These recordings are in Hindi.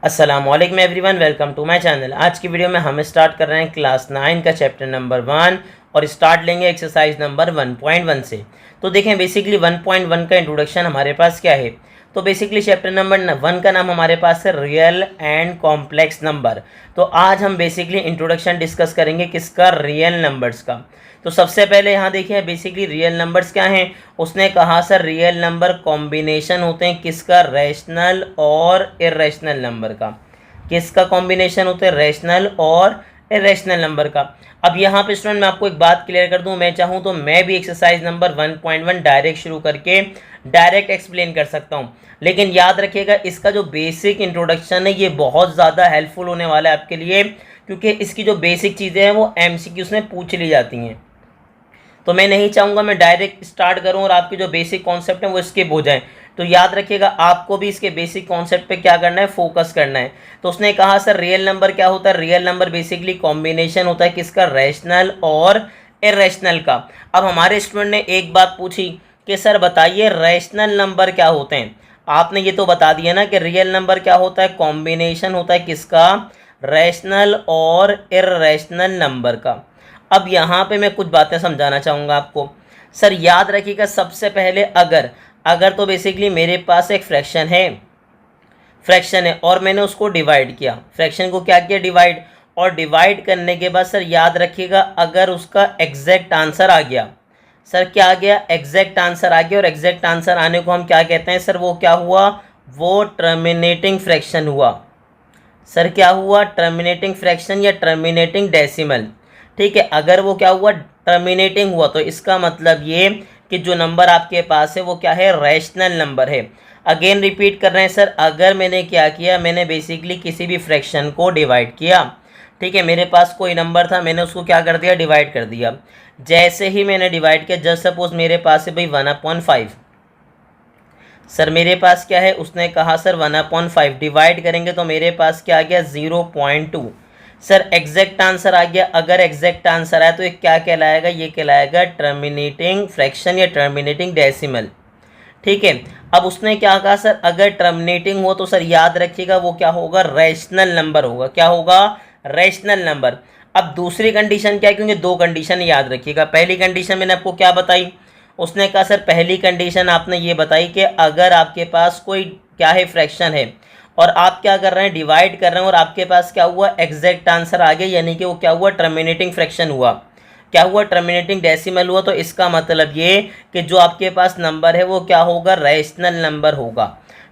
अस्सलामुअलैकुम everyone, welcome to my channel. आज की वीडियो में हम स्टार्ट कर रहे हैं क्लास 9 का चैप्टर नंबर 1 और स्टार्ट लेंगे एक्सरसाइज नंबर 1.1 से। तो देखें बेसिकली 1.1 का इंट्रोडक्शन हमारे पास क्या है। तो बेसिकली चैप्टर नंबर 1 का नाम हमारे पास है रियल एंड कॉम्प्लेक्स नंबर। तो आज हम बेसिकली इंट्रोडक्शन डिस्कस करेंगे किसका, रियल नंबर्स का। तो सबसे पहले यहाँ देखिए बेसिकली रियल नंबर्स क्या हैं। उसने कहा सर रियल नंबर कॉम्बिनेशन होते हैं किसका, रैशनल और इर्रेशनल नंबर का। किसका कॉम्बिनेशन होता है, रैशनल और इर्रेशनल नंबर का। अब यहाँ पे स्टूडेंट मैं आपको एक बात क्लियर कर दूँ, मैं चाहूँ तो मैं भी एक्सरसाइज नंबर 1.1 डायरेक्ट शुरू करके डायरेक्ट एक्सप्लेन कर सकता हूँ, लेकिन याद रखिएगा इसका जो बेसिक इंट्रोडक्शन है ये बहुत ज़्यादा हेल्पफुल होने वाला है आपके लिए, क्योंकि इसकी जो बेसिक चीज़ें हैं वो MCQs में पूछ ली जाती हैं। तो मैं नहीं चाहूँगा मैं डायरेक्ट स्टार्ट करूँ और आपके जो बेसिक कॉन्सेप्ट हैं वो स्किप हो जाएं। तो याद रखिएगा आपको भी इसके बेसिक कॉन्सेप्ट पे क्या करना है, फोकस करना है। तो उसने कहा सर रियल नंबर क्या होता है। रियल नंबर बेसिकली कॉम्बिनेशन होता है किसका, रैशनल और इर्रेशनल का। अब हमारे स्टूडेंट ने एक बात पूछी कि सर बताइए रैशनल नंबर क्या होते हैं। आपने ये तो बता दिया ना कि रियल नंबर क्या होता है, कॉम्बिनेशन होता है किसका, रैशनल और इर्रेशनल नंबर का। अब यहाँ पे मैं कुछ बातें समझाना चाहूँगा आपको। सर याद रखिएगा सबसे पहले अगर तो बेसिकली मेरे पास एक फ्रैक्शन है और मैंने उसको डिवाइड किया, फ्रैक्शन को क्या किया, डिवाइड। और डिवाइड करने के बाद सर याद रखिएगा अगर उसका एग्जैक्ट आंसर आ गया, सर क्या आ गया, एग्जैक्ट आंसर आ गया। और एग्जैक्ट आंसर आने को हम क्या कहते हैं सर, वो क्या हुआ, वो टर्मिनेटिंग फ्रैक्शन हुआ। सर क्या हुआ, टर्मिनेटिंग फ्रैक्शन या टर्मिनेटिंग डेसिमल। ठीक है, अगर वो क्या हुआ, टर्मिनेटिंग हुआ, तो इसका मतलब ये कि जो नंबर आपके पास है वो क्या है, रैशनल नंबर है। अगेन रिपीट कर रहे हैं सर, अगर मैंने क्या किया, मैंने बेसिकली किसी भी फ्रैक्शन को डिवाइड किया। ठीक है, मेरे पास कोई नंबर था, मैंने उसको क्या कर दिया, डिवाइड कर दिया। जैसे ही मैंने डिवाइड किया, जस्ट सपोज मेरे पास है भाई 1/5। सर मेरे पास क्या है, उसने कहा सर 1/5 डिवाइड करेंगे तो मेरे पास क्या आ गया, 0.2। सर एग्जैक्ट आंसर आ गया। अगर एग्जैक्ट आंसर आया तो ये क्या कहलाएगा, ये कहलाएगा टर्मिनेटिंग फ्रैक्शन या टर्मिनेटिंग डेसिमल। ठीक है, अब उसने क्या कहा सर, अगर टर्मिनेटिंग हो तो सर याद रखिएगा वो क्या होगा, रैशनल नंबर होगा। क्या होगा, रैशनल नंबर। अब दूसरी कंडीशन क्या है, क्योंकि दो कंडीशन याद रखिएगा। पहली कंडीशन मैंने आपको क्या बताई, उसने कहा सर पहली कंडीशन आपने ये बताई कि अगर आपके पास कोई क्या है, फ्रैक्शन है और आप क्या कर रहे हैं, डिवाइड कर रहे हैं और आपके पास क्या हुआ, एग्जैक्ट आंसर आ गया, यानी कि वो क्या हुआ, टर्मिनेटिंग फ्रैक्शन हुआ। क्या हुआ, टर्मिनेटिंग डेसिमल हुआ। तो इसका मतलब ये कि जो आपके पास नंबर है वो क्या होगा, रैशनल नंबर होगा।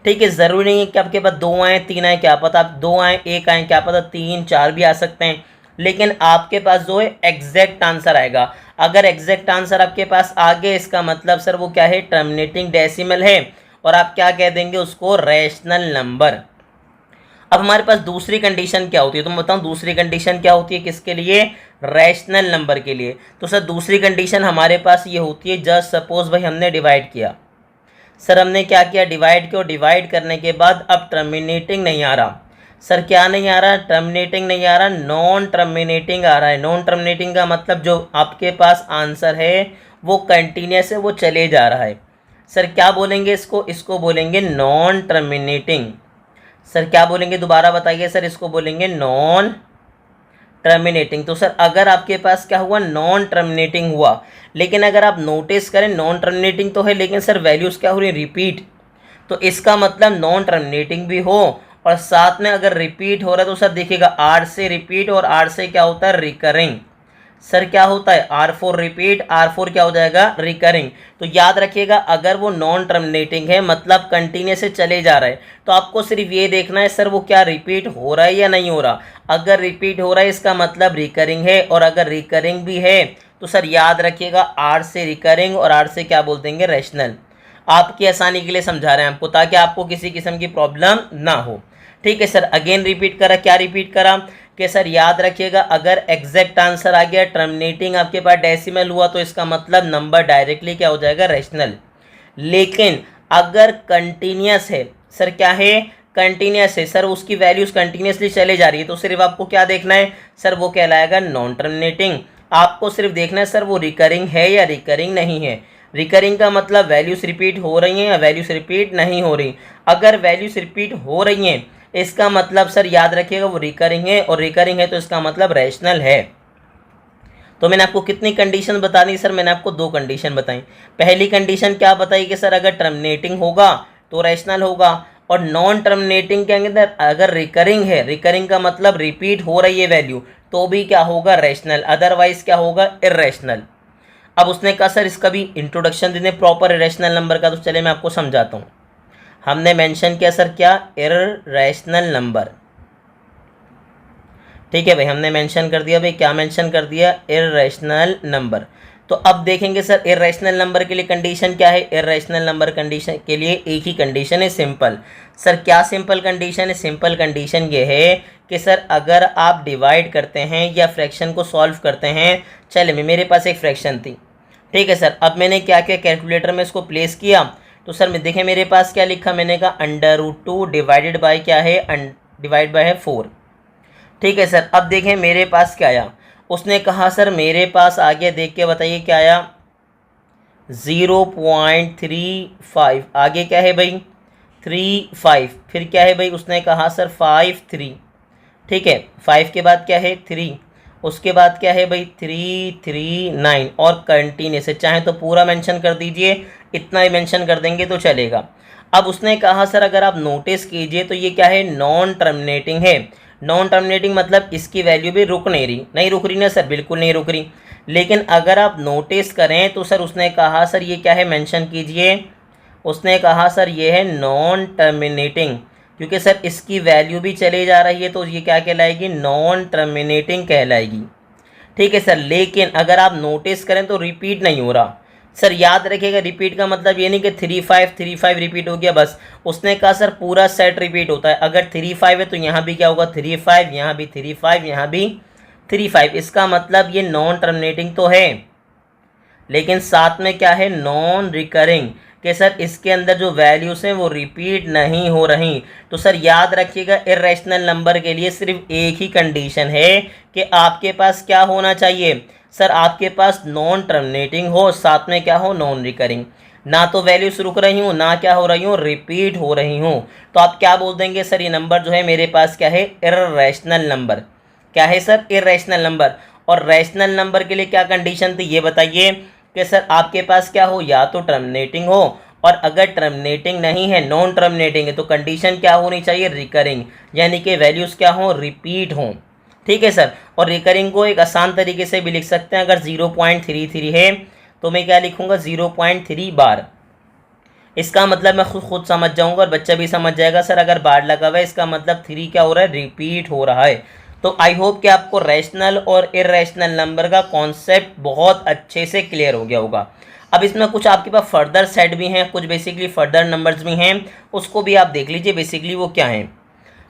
ठीक है, ज़रूरी नहीं है कि आपके पास 2 आए 3 आए, क्या पता आप 2 आए 1 आए, क्या पता 3 4 भी आ सकते हैं, लेकिन आपके पास जो है एग्जैक्ट आंसर आएगा। अगर एग्जैक्ट आंसर आपके पास आ गया, इसका मतलब सर वो क्या है, टर्मिनेटिंग डेसिमल है और आप क्या कह देंगे उसको, रैशनल नंबर। अब हमारे पास दूसरी कंडीशन क्या होती है, तो मैं बताऊं दूसरी कंडीशन क्या होती है किसके लिए, रैशनल नंबर के लिए। तो सर दूसरी कंडीशन हमारे पास ये होती है, जस्ट सपोज भाई हमने डिवाइड किया, सर हमने क्या किया, डिवाइड किया। डिवाइड करने के बाद अब टर्मिनेटिंग नहीं आ रहा। सर क्या नहीं आ रहा, टर्मिनेटिंग नहीं आ रहा, नॉन टर्मिनेटिंग आ रहा है। नॉन टर्मिनेटिंग का मतलब जो आपके पास आंसर है वो कंटिन्यूस है, वो चले जा रहा है। सर क्या बोलेंगे इसको, इसको बोलेंगे नॉन टर्मिनेटिंग। सर क्या बोलेंगे, दोबारा बताइए सर, इसको बोलेंगे नॉन टर्मिनेटिंग। तो सर अगर आपके पास क्या हुआ, नॉन टर्मिनेटिंग हुआ, लेकिन अगर आप नोटिस करें नॉन टर्मिनेटिंग तो है, लेकिन सर वैल्यूज़ क्या हो रही है, रिपीट। तो इसका मतलब नॉन टर्मिनेटिंग भी हो और साथ में अगर रिपीट हो रहा है तो सर देखिएगा R से रिपीट और R से क्या होता है, रिकरिंग। सर क्या होता है, R4 रिपीट, R4 क्या हो जाएगा, रिकरिंग। तो याद रखिएगा अगर वो नॉन टर्मिनेटिंग है मतलब कंटिन्यूस से चले जा रहा है, तो आपको सिर्फ ये देखना है सर वो क्या रिपीट हो रहा है या नहीं हो रहा। अगर रिपीट हो रहा है इसका मतलब रिकरिंग है, और अगर रिकरिंग भी है तो सर याद रखिएगा R से रिकरिंग और R से क्या बोल देंगे, रैशनल। आपकी आसानी के लिए समझा रहे हैं आपको, ताकि आपको किसी किस्म की प्रॉब्लम ना हो। ठीक है सर, अगेन रिपीट करा, क्या रिपीट करा कि सर याद रखिएगा अगर एग्जैक्ट आंसर आ गया, टर्मिनेटिंग आपके पास डेसिमल हुआ, तो इसका मतलब नंबर डायरेक्टली क्या हो जाएगा, रैशनल। लेकिन अगर कंटिन्यूस है, सर क्या है, कंटिन्यूस है, सर उसकी वैल्यूज कंटिन्यूसली चले जा रही है, तो सिर्फ आपको क्या देखना है सर, वो कहलाएगा नॉन टर्मिनेटिंग। आपको सिर्फ देखना है सर वो रिकरिंग है या रिकरिंग नहीं है। रिकरिंग का मतलब वैल्यूज रिपीट हो रही हैं या वैल्यूज रिपीट नहीं हो रही। अगर वैल्यूज रिपीट हो रही हैं इसका मतलब सर याद रखिएगा वो रिकरिंग है, और रिकरिंग है तो इसका मतलब रैशनल है। तो मैंने आपको कितनी कंडीशन बता दी सर? मैंने आपको 2 कंडीशन बताई। पहली कंडीशन क्या बताई कि सर अगर टर्मिनेटिंग होगा तो रैशनल होगा, और नॉन टर्मिनेटिंग के अंदर अगर रिकरिंग है, रिकरिंग का मतलब रिपीट हो रही है वैल्यू, तो भी क्या होगा? रैशनल, अदरवाइज क्या होगा? इर्रेशनल। अब उसने कहा सर इसका भी इंट्रोडक्शन देने प्रॉपर इरेशनल नंबर का, तो चले मैं आपको समझाता हूँ। हमने मेंशन किया सर क्या? Irrational number. ठीक है भाई, हमने मेंशन कर दिया। भाई क्या मेंशन कर दिया? Irrational number. तो अब देखेंगे सर इर्रेशनल नंबर के लिए कंडीशन क्या है? इर्रेशनल नंबर कंडीशन के लिए एक ही कंडीशन है, सिंपल। सर क्या सिंपल कंडीशन है? सिंपल कंडीशन ये है कि सर अगर आप डिवाइड करते हैं या फ्रैक्शन को सॉल्व करते हैं, चले मेरे पास एक फ्रैक्शन थी, ठीक है सर। अब मैंने क्या किया? कैलकुलेटर में इसको प्लेस किया, तो सर देखें मेरे पास क्या लिखा? मैंने कहा √2 डिवाइडेड बाई क्या है? डिवाइड बाय है 4। ठीक है सर। अब देखें मेरे पास क्या आया? उसने कहा सर मेरे पास आ गया, देख के बताइए क्या आया? 0.35। आगे क्या है भाई? 35। फिर क्या है भाई? उसने कहा सर 53। ठीक है, 5 के बाद क्या है? 3। उसके बाद क्या है भाई? 339। और कंटिन्यूस है, चाहे तो पूरा मेंशन कर दीजिए, इतना ही मेंशन कर देंगे तो चलेगा। अब उसने कहा सर अगर आप नोटिस कीजिए तो ये क्या है? नॉन टर्मिनेटिंग है। नॉन टर्मिनेटिंग मतलब इसकी वैल्यू भी रुक नहीं रही, नहीं रुक रही ना सर? बिल्कुल नहीं रुक रही। लेकिन अगर आप नोटिस करें तो सर उसने कहा सर ये क्या है? मेंशन कीजिए। उसने कहा सर ये है नॉन टर्मिनेटिंग, क्योंकि सर इसकी वैल्यू भी चली जा रही है, तो ये क्या कहलाएगी? नॉन टर्मिनेटिंग कहलाएगी। ठीक है सर। लेकिन अगर आप नोटिस करें तो रिपीट नहीं हो रहा। सर याद रखिएगा, रिपीट का मतलब ये नहीं कि 35 रिपीट हो गया बस। उसने कहा सर पूरा सेट रिपीट होता है। अगर 35 है तो यहाँ भी क्या होगा? 35, यहाँ भी 35, यहाँ भी 35। इसका मतलब ये नॉन टर्मिनेटिंग तो है, लेकिन साथ में क्या है? नॉन रिकरिंग, कि सर इसके अंदर जो वैल्यूज हैं वो रिपीट नहीं हो रही। तो सर याद रखिएगा इर्रेशनल नंबर के लिए सिर्फ एक ही कंडीशन है कि आपके पास क्या होना चाहिए? सर आपके पास नॉन टर्मिनेटिंग हो, साथ में क्या हो? Non recurring. ना तो वैल्यूज रुक रही हूँ, ना क्या हो रही हूँ? रिपीट हो रही हूँ। तो आप क्या बोल देंगे? सर ये नंबर जो है मेरे पास क्या है? Irrational number. क्या है सर? Irrational number. और रैशनल नंबर के लिए क्या कंडीशन थी ये बताइए? कि सर आपके पास क्या हो? या तो टर्मिनेटिंग हो, और अगर टर्मिनेटिंग नहीं है, नॉन टर्मिनेटिंग है, तो कंडीशन क्या होनी चाहिए? रिकरिंग, यानी कि वैल्यूज़ क्या हो? रिपीट हों। ठीक है सर। और रिकरिंग को एक आसान तरीके से भी लिख सकते हैं। अगर 0.33 है तो मैं क्या लिखूंगा? 0.3 बार। इसका मतलब मैं खुद समझ जाऊंगा और बच्चा भी समझ जाएगा। सर अगर बार लगा हुआ है इसका मतलब 3 क्या हो रहा है? रिपीट हो रहा है। तो आई होप कि आपको रैशनल और इर्रेशनल नंबर का कॉन्सेप्ट बहुत अच्छे से क्लियर हो गया होगा। अब इसमें कुछ आपके पास फर्दर सेट भी हैं, कुछ बेसिकली फर्दर नंबर्स भी हैं, उसको भी आप देख लीजिए बेसिकली वो क्या हैं।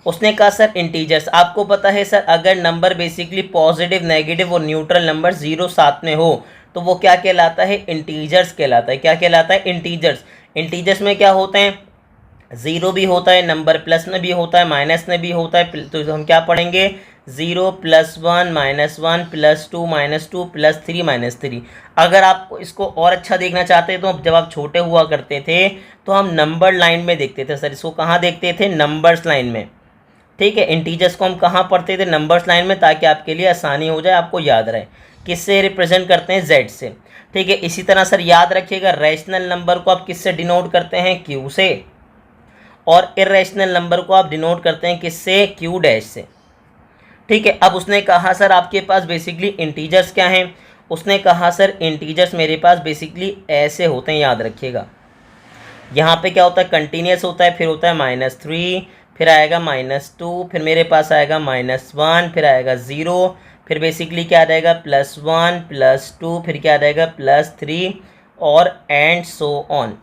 उसने कहा सर इंटीजर्स। आपको पता है सर अगर नंबर बेसिकली पॉजिटिव, नेगेटिव और न्यूट्रल नंबर जीरो साथ में हो तो वो क्या कहलाता है? इंटीजर्स कहलाता है। क्या कहलाता है? इंटीजर्स। इंटीजर्स में क्या होते हैं? ज़ीरो भी होता है, नंबर प्लस में भी होता है, माइनस में भी होता है। तो हम क्या पढ़ेंगे? 0 +1 -1 +2 -2 +3 -3। अगर आप इसको और अच्छा देखना चाहते हैं तो जब आप छोटे हुआ करते थे तो हम नंबर लाइन में देखते थे। सर इसको कहाँ देखते थे? नंबर्स लाइन में। ठीक है, इंटीजर्स को हम कहाँ पढ़ते थे? नंबर्स लाइन में, ताकि आपके लिए आसानी हो जाए, आपको याद रहे। किससे रिप्रेजेंट करते हैं? जेड से। ठीक है, इसी तरह सर याद रखिएगा रैशनल नंबर को आप किससे डिनोट करते हैं? क्यू से। और इर्रेशनल नंबर को आप डिनोट करते हैं किससे? क्यू डैश से। ठीक है। अब उसने कहा सर आपके पास बेसिकली इंटीजर्स क्या हैं? उसने कहा सर इंटीजर्स मेरे पास बेसिकली ऐसे होते हैं, याद रखिएगा। यहाँ पे क्या होता है? कंटिन्यूस होता है, फिर होता है -3, फिर आएगा -2, फिर मेरे पास आएगा -1, फिर आएगा 0, फिर बेसिकली क्या आ जाएगा? +1 +2, फिर क्या आ जाएगा? +3 और एंड सो ऑन।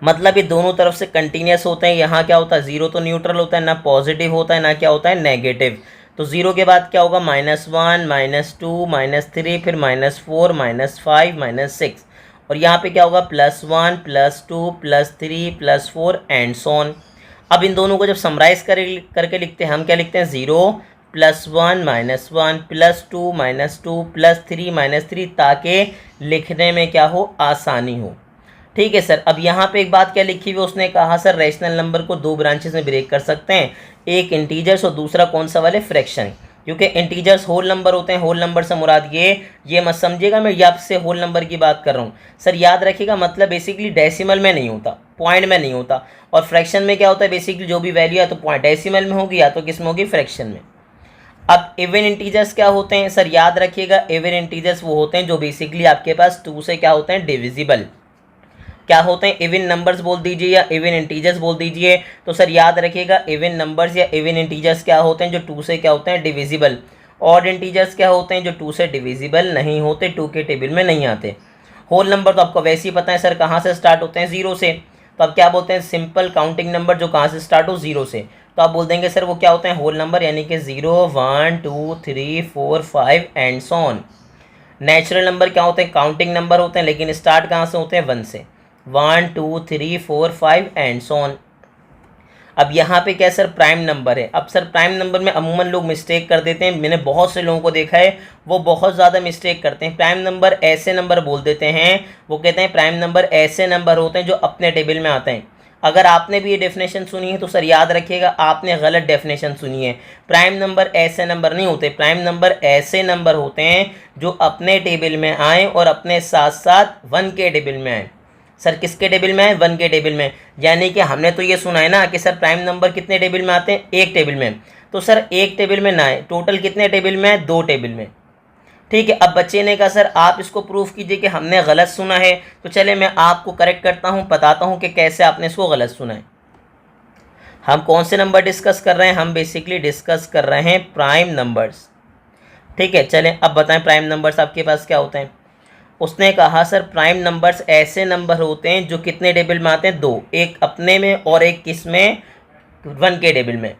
मतलब ये दोनों तरफ से कंटिन्यूस होते हैं। यहाँ क्या होता है? 0 तो न्यूट्रल होता है, ना पॉजिटिव होता है, ना क्या होता है? नेगेटिव। तो 0 के बाद क्या होगा? -1 -2 -3, फिर -4 -5 -6, और यहाँ पे क्या होगा? +1 +2 +3 +4 एंड सो ऑन। अब इन दोनों को जब समराइज करके लिखते हैं, हम क्या लिखते हैं? 0 +1 -1 +2 -2 +3 -3, ताकि लिखने में क्या हो? आसानी हो। ठीक है सर। अब यहाँ पे एक बात क्या लिखी हुई, उसने कहा सर रैशनल नंबर को दो ब्रांचेस में ब्रेक कर सकते हैं, एक इंटीजर्स और दूसरा कौन सा वाले, फ्रैक्शन। क्योंकि इंटीजर्स होल नंबर होते हैं, होल नंबर से मुराद ये मत समझिएगा मैं यहाँ से होल नंबर की बात कर रहा हूँ सर, याद रखिएगा, मतलब बेसिकली डेसिमल में नहीं होता, पॉइंट में नहीं होता। और फ्रैक्शन में क्या होता है, बेसिकली जो भी वैल्यू या तो पॉइंट डेसिमल में होगी या तो किस में होगी, फ्रैक्शन में। अब इवन इंटीजर्स क्या होते हैं सर, याद रखिएगा, इवन इंटीजर्स वो होते हैं जो बेसिकली आपके पास 2 से क्या होते हैं, डिविजिबल। क्या होते हैं, इवन नंबर्स बोल दीजिए या इवन इंटीजर्स बोल दीजिए। तो सर याद रखिएगा, इवन नंबर्स या इवन इंटीजर्स क्या होते हैं, जो 2 से क्या होते हैं, डिविजिबल। ऑड इंटीजर्स क्या होते हैं, जो 2 से डिविजिबल नहीं होते, 2 के टेबल में नहीं आते। होल नंबर तो आपको वैसे ही पता है सर कहाँ से स्टार्ट होते हैं, 0 से। तो आप क्या बोलते हैं, सिंपल काउंटिंग नंबर जो कहाँ से स्टार्ट हो, 0 से। तो आप बोल देंगे सर वो क्या होते हैं, होल नंबर, यानी कि 0 1 2 3 4 5 and so on. Natural number क्या होते हैं, काउंटिंग नंबर होते हैं, लेकिन स्टार्ट कहाँ से होते हैं, 1 से। 1 2 3 4 5 एंड सो ऑन। अब यहाँ पे क्या सर, प्राइम नंबर है। अब सर प्राइम नंबर में अमूमन लोग मिस्टेक कर देते हैं, मैंने बहुत से लोगों को देखा है वो बहुत ज़्यादा मिस्टेक करते हैं। प्राइम नंबर ऐसे नंबर बोल देते हैं, वो कहते हैं प्राइम नंबर ऐसे नंबर होते हैं जो अपने टेबल में आते हैं। अगर आपने भी ये डेफिनेशन सुनी है तो सर याद रखिएगा आपने गलत डेफिनेशन सुनी है। प्राइम नंबर ऐसे नंबर नहीं होते, प्राइम नंबर ऐसे नंबर होते हैं जो अपने टेबल में आए और अपने साथ साथ 1 के टेबल में आए। सर किसके टेबल में है, 1 के टेबल में। यानी कि हमने तो ये सुना है ना कि सर प्राइम नंबर कितने टेबल में आते हैं, एक टेबल में। तो सर एक टेबल में ना आए, टोटल कितने टेबल में है, 2 टेबल में। ठीक है। अब बच्चे ने कहा सर आप इसको प्रूफ कीजिए कि हमने गलत सुना है। तो चले मैं आपको करेक्ट करता हूँ, बताता हूँ कि कैसे आपने इसको गलत सुना है। हम कौन से नंबर डिस्कस कर रहे हैं, हम बेसिकली डिस्कस कर रहे हैं प्राइम नंबर्स। ठीक है, चलें अब बताएं प्राइम नंबर्स आपके पास क्या होते हैं। उसने कहा सर प्राइम नंबर्स ऐसे नंबर होते हैं जो कितने टेबल में आते हैं, 2, एक अपने में और एक किस में, 1 के टेबल में।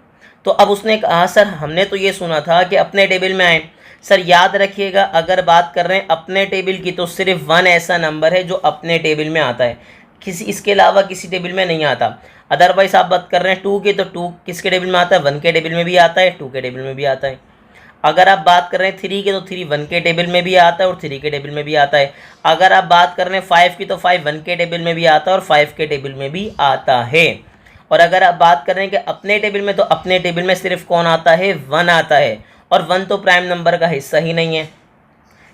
तो अब उसने कहा सर हमने तो ये सुना था कि अपने टेबल में आए। सर याद रखिएगा अगर बात कर रहे हैं अपने टेबल की तो सिर्फ 1 ऐसा नंबर है जो अपने टेबल में आता है, किसी इसके अलावा किसी टेबल में नहीं आता। अदरवाइज आप बात कर रहे हैं 2 की, तो 2 किसके टेबल में आता है, 1 के टेबल में भी आता है, 2 के टेबल में भी आता है। अगर आप बात कर रहे हैं 3 की तो 3 1 के टेबल में भी आता है और 3 के टेबल में भी आता है। अगर आप बात कर रहे हैं 5 की तो 5 1 के टेबल में भी आता है और 5 के टेबल में भी आता है। और अगर आप बात कर रहे हैं कि अपने टेबल में, तो अपने टेबल में सिर्फ कौन आता है, 1 आता है। और 1 तो प्राइम नंबर का हिस्सा ही नहीं है।